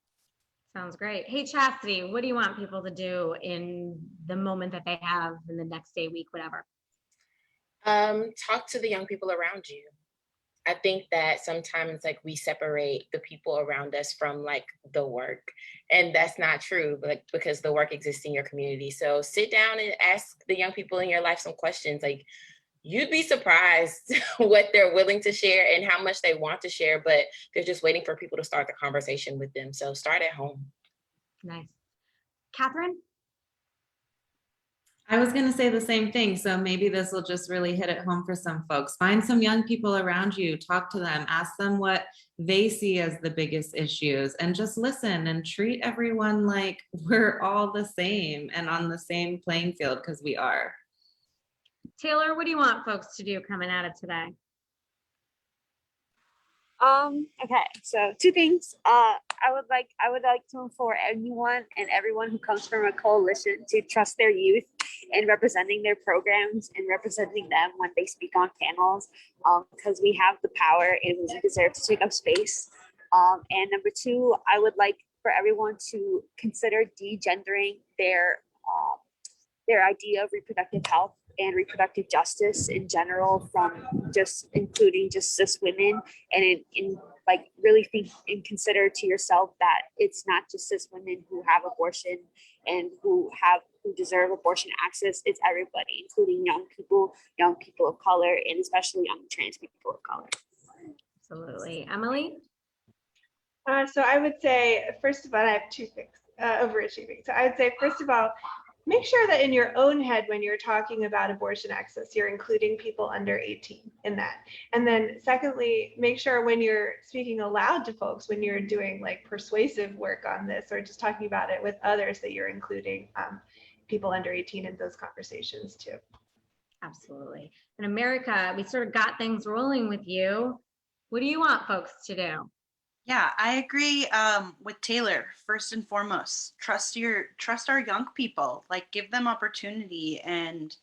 Sounds great. Hey, Chasity, what do you want people to do in the moment that they have in the next day, week, whatever? Talk to the young people around you. I think that sometimes like we separate the people around us from like the work, and that's not true, but because the work exists in your community. So sit down and ask the young people in your life some questions. Like, you'd be surprised what they're willing to share and how much they want to share, but they're just waiting for people to start the conversation with them. So start at home. Nice. Katherine? I was going to say the same thing. So maybe this will just really hit it home for some folks. Find some young people around you, talk to them, ask them what they see as the biggest issues, and just listen and treat everyone like we're all the same and on the same playing field, because we are. Taylor, what do you want folks to do coming out of today? Okay, so two things. I would like to implore anyone and everyone who comes from a coalition to trust their youth in representing their programs and representing them when they speak on panels, because we have the power and we deserve to take up space. And number two, I would like for everyone to consider degendering their idea of reproductive health and reproductive justice in general, from just including just cis women, and in like really think and consider to yourself that it's not just cis women who have abortion and who deserve abortion access. It's everybody, including young people of color, and especially young trans people of color. Absolutely. Emily? So I would say, first of all, I have two things, overachieving. So I would say, first of all, make sure that in your own head, when you're talking about abortion access, you're including people under 18 in that. And then secondly, make sure when you're speaking aloud to folks, when you're doing like persuasive work on this, or just talking about it with others, that you're including people under 18 in those conversations too. Absolutely. In América, we sort of got things rolling with you. What do you want folks to do? Yeah, I agree with Taylor. First and foremost, trust our young people, like give them opportunity and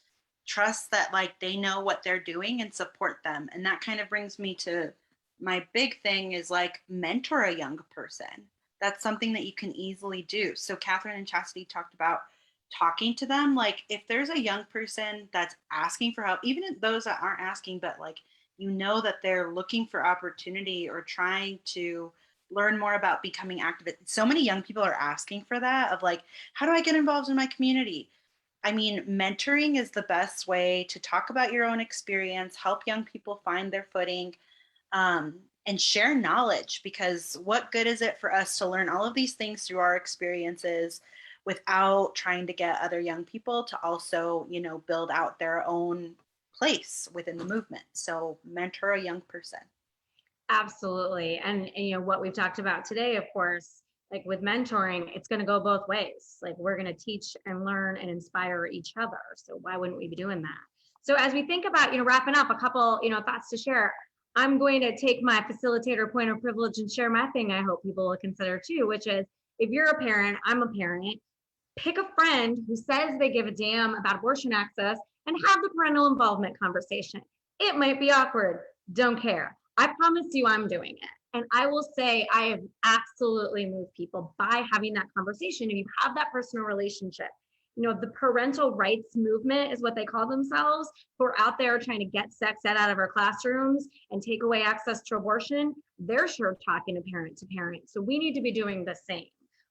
trust that like they know what they're doing and support them. And that kind of brings me to my big thing is like mentor a young person. That's something that you can easily do. So Katherine and Chasity talked about talking to them. Like if there's a young person that's asking for help, even if those that aren't asking, but like, you know, that they're looking for opportunity or trying to learn more about becoming activists. So many young people are asking for that of like, how do I get involved in my community? I mean, mentoring is the best way to talk about your own experience, help young people find their footing, and share knowledge, because what good is it for us to learn all of these things through our experiences without trying to get other young people to also, you know, build out their own place within the movement. So mentor a young person. Absolutely. And you know, what we've talked about today, of course, like with mentoring, it's going to go both ways. Like we're going to teach and learn and inspire each other. So why wouldn't we be doing that? So as we think about, you know, wrapping up, a couple, you know, thoughts to share. I'm going to take my facilitator point of privilege and share my thing I hope people will consider too, which is if you're a parent, I'm a parent, pick a friend who says they give a damn about abortion access and have the parental involvement conversation. It might be awkward, don't care. I promise you I'm doing it. And I will say I have absolutely moved people by having that conversation. If you have that personal relationship, you know, the parental rights movement is what they call themselves, who are out there trying to get sex ed out of our classrooms and take away access to abortion. They're sure talking to parent. So we need to be doing the same.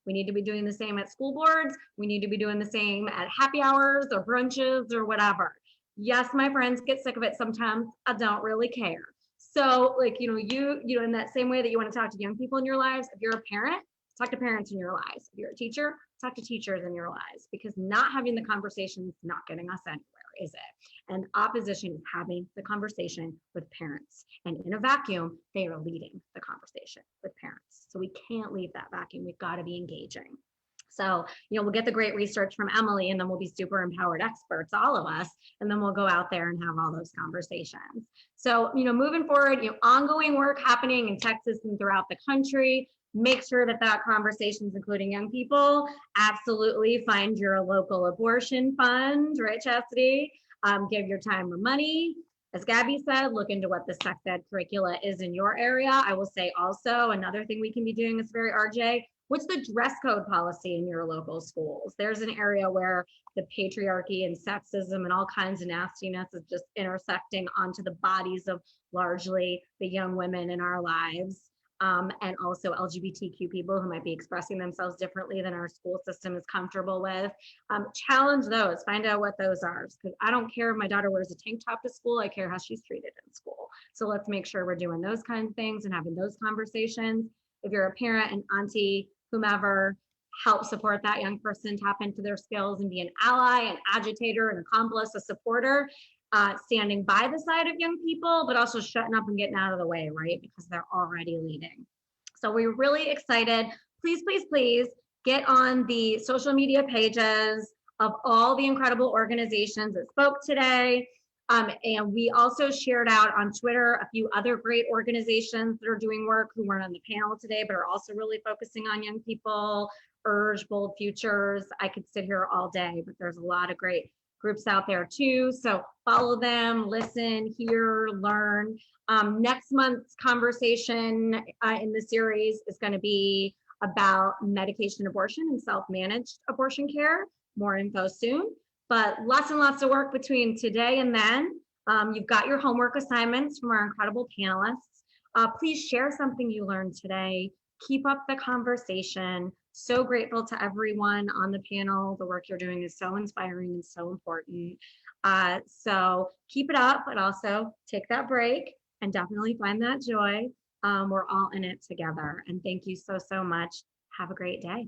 We need to be doing the same at school boards. We need to be doing the same at happy hours or brunches or whatever. Yes, my friends get sick of it sometimes. I don't really care. So like, you know, in that same way that you want to talk to young people in your lives, if you're a parent, talk to parents in your lives. If you're a teacher, talk to teachers in your lives, because not having the conversation is not getting us anywhere, is it? And opposition is having the conversation with parents. And in a vacuum, they are leading the conversation with parents. So we can't leave that vacuum. We've got to be engaging. So, you know, we'll get the great research from Emily, and then we'll be super empowered experts, all of us, and then we'll go out there and have all those conversations. So, you know, moving forward, you know, ongoing work happening in Texas and throughout the country. Make sure that that conversations, including young people, absolutely find your local abortion fund, right, Chasity? Give your time or money. As Gabby said, look into what the sex ed curricula is in your area. I will say also another thing we can be doing is very RJ. What's the dress code policy in your local schools? There's an area where the patriarchy and sexism and all kinds of nastiness is just intersecting onto the bodies of largely the young women in our lives. And also LGBTQ people who might be expressing themselves differently than our school system is comfortable with. Challenge those, find out what those are. Because I don't care if my daughter wears a tank top to school, I care how she's treated in school. So let's make sure we're doing those kinds of things and having those conversations. If you're a parent, an auntie, whomever, help support that young person, tap into their skills and be an ally, an agitator, an accomplice, a supporter. Standing by the side of young people, but also shutting up and getting out of the way, right? Because they're already leading. So we're really excited. Please, please, please get on the social media pages of all the incredible organizations that spoke today. And we also shared out on Twitter a few other great organizations that are doing work who weren't on the panel today, but are also really focusing on young people. Urge, Bold Futures. I could sit here all day, but there's a lot of great groups out there too. So follow them, listen, hear, learn. Next month's conversation in the series is going to be about medication abortion and self-managed abortion care. More info soon, but lots and lots of work between today and then. You've got your homework assignments from our incredible panelists. Please share something you learned today. Keep up the conversation. So grateful to everyone on the panel. The work you're doing is so inspiring and so important. So keep it up, but also take that break and definitely find that joy. We're all in it together. And thank you so, so much. Have a great day.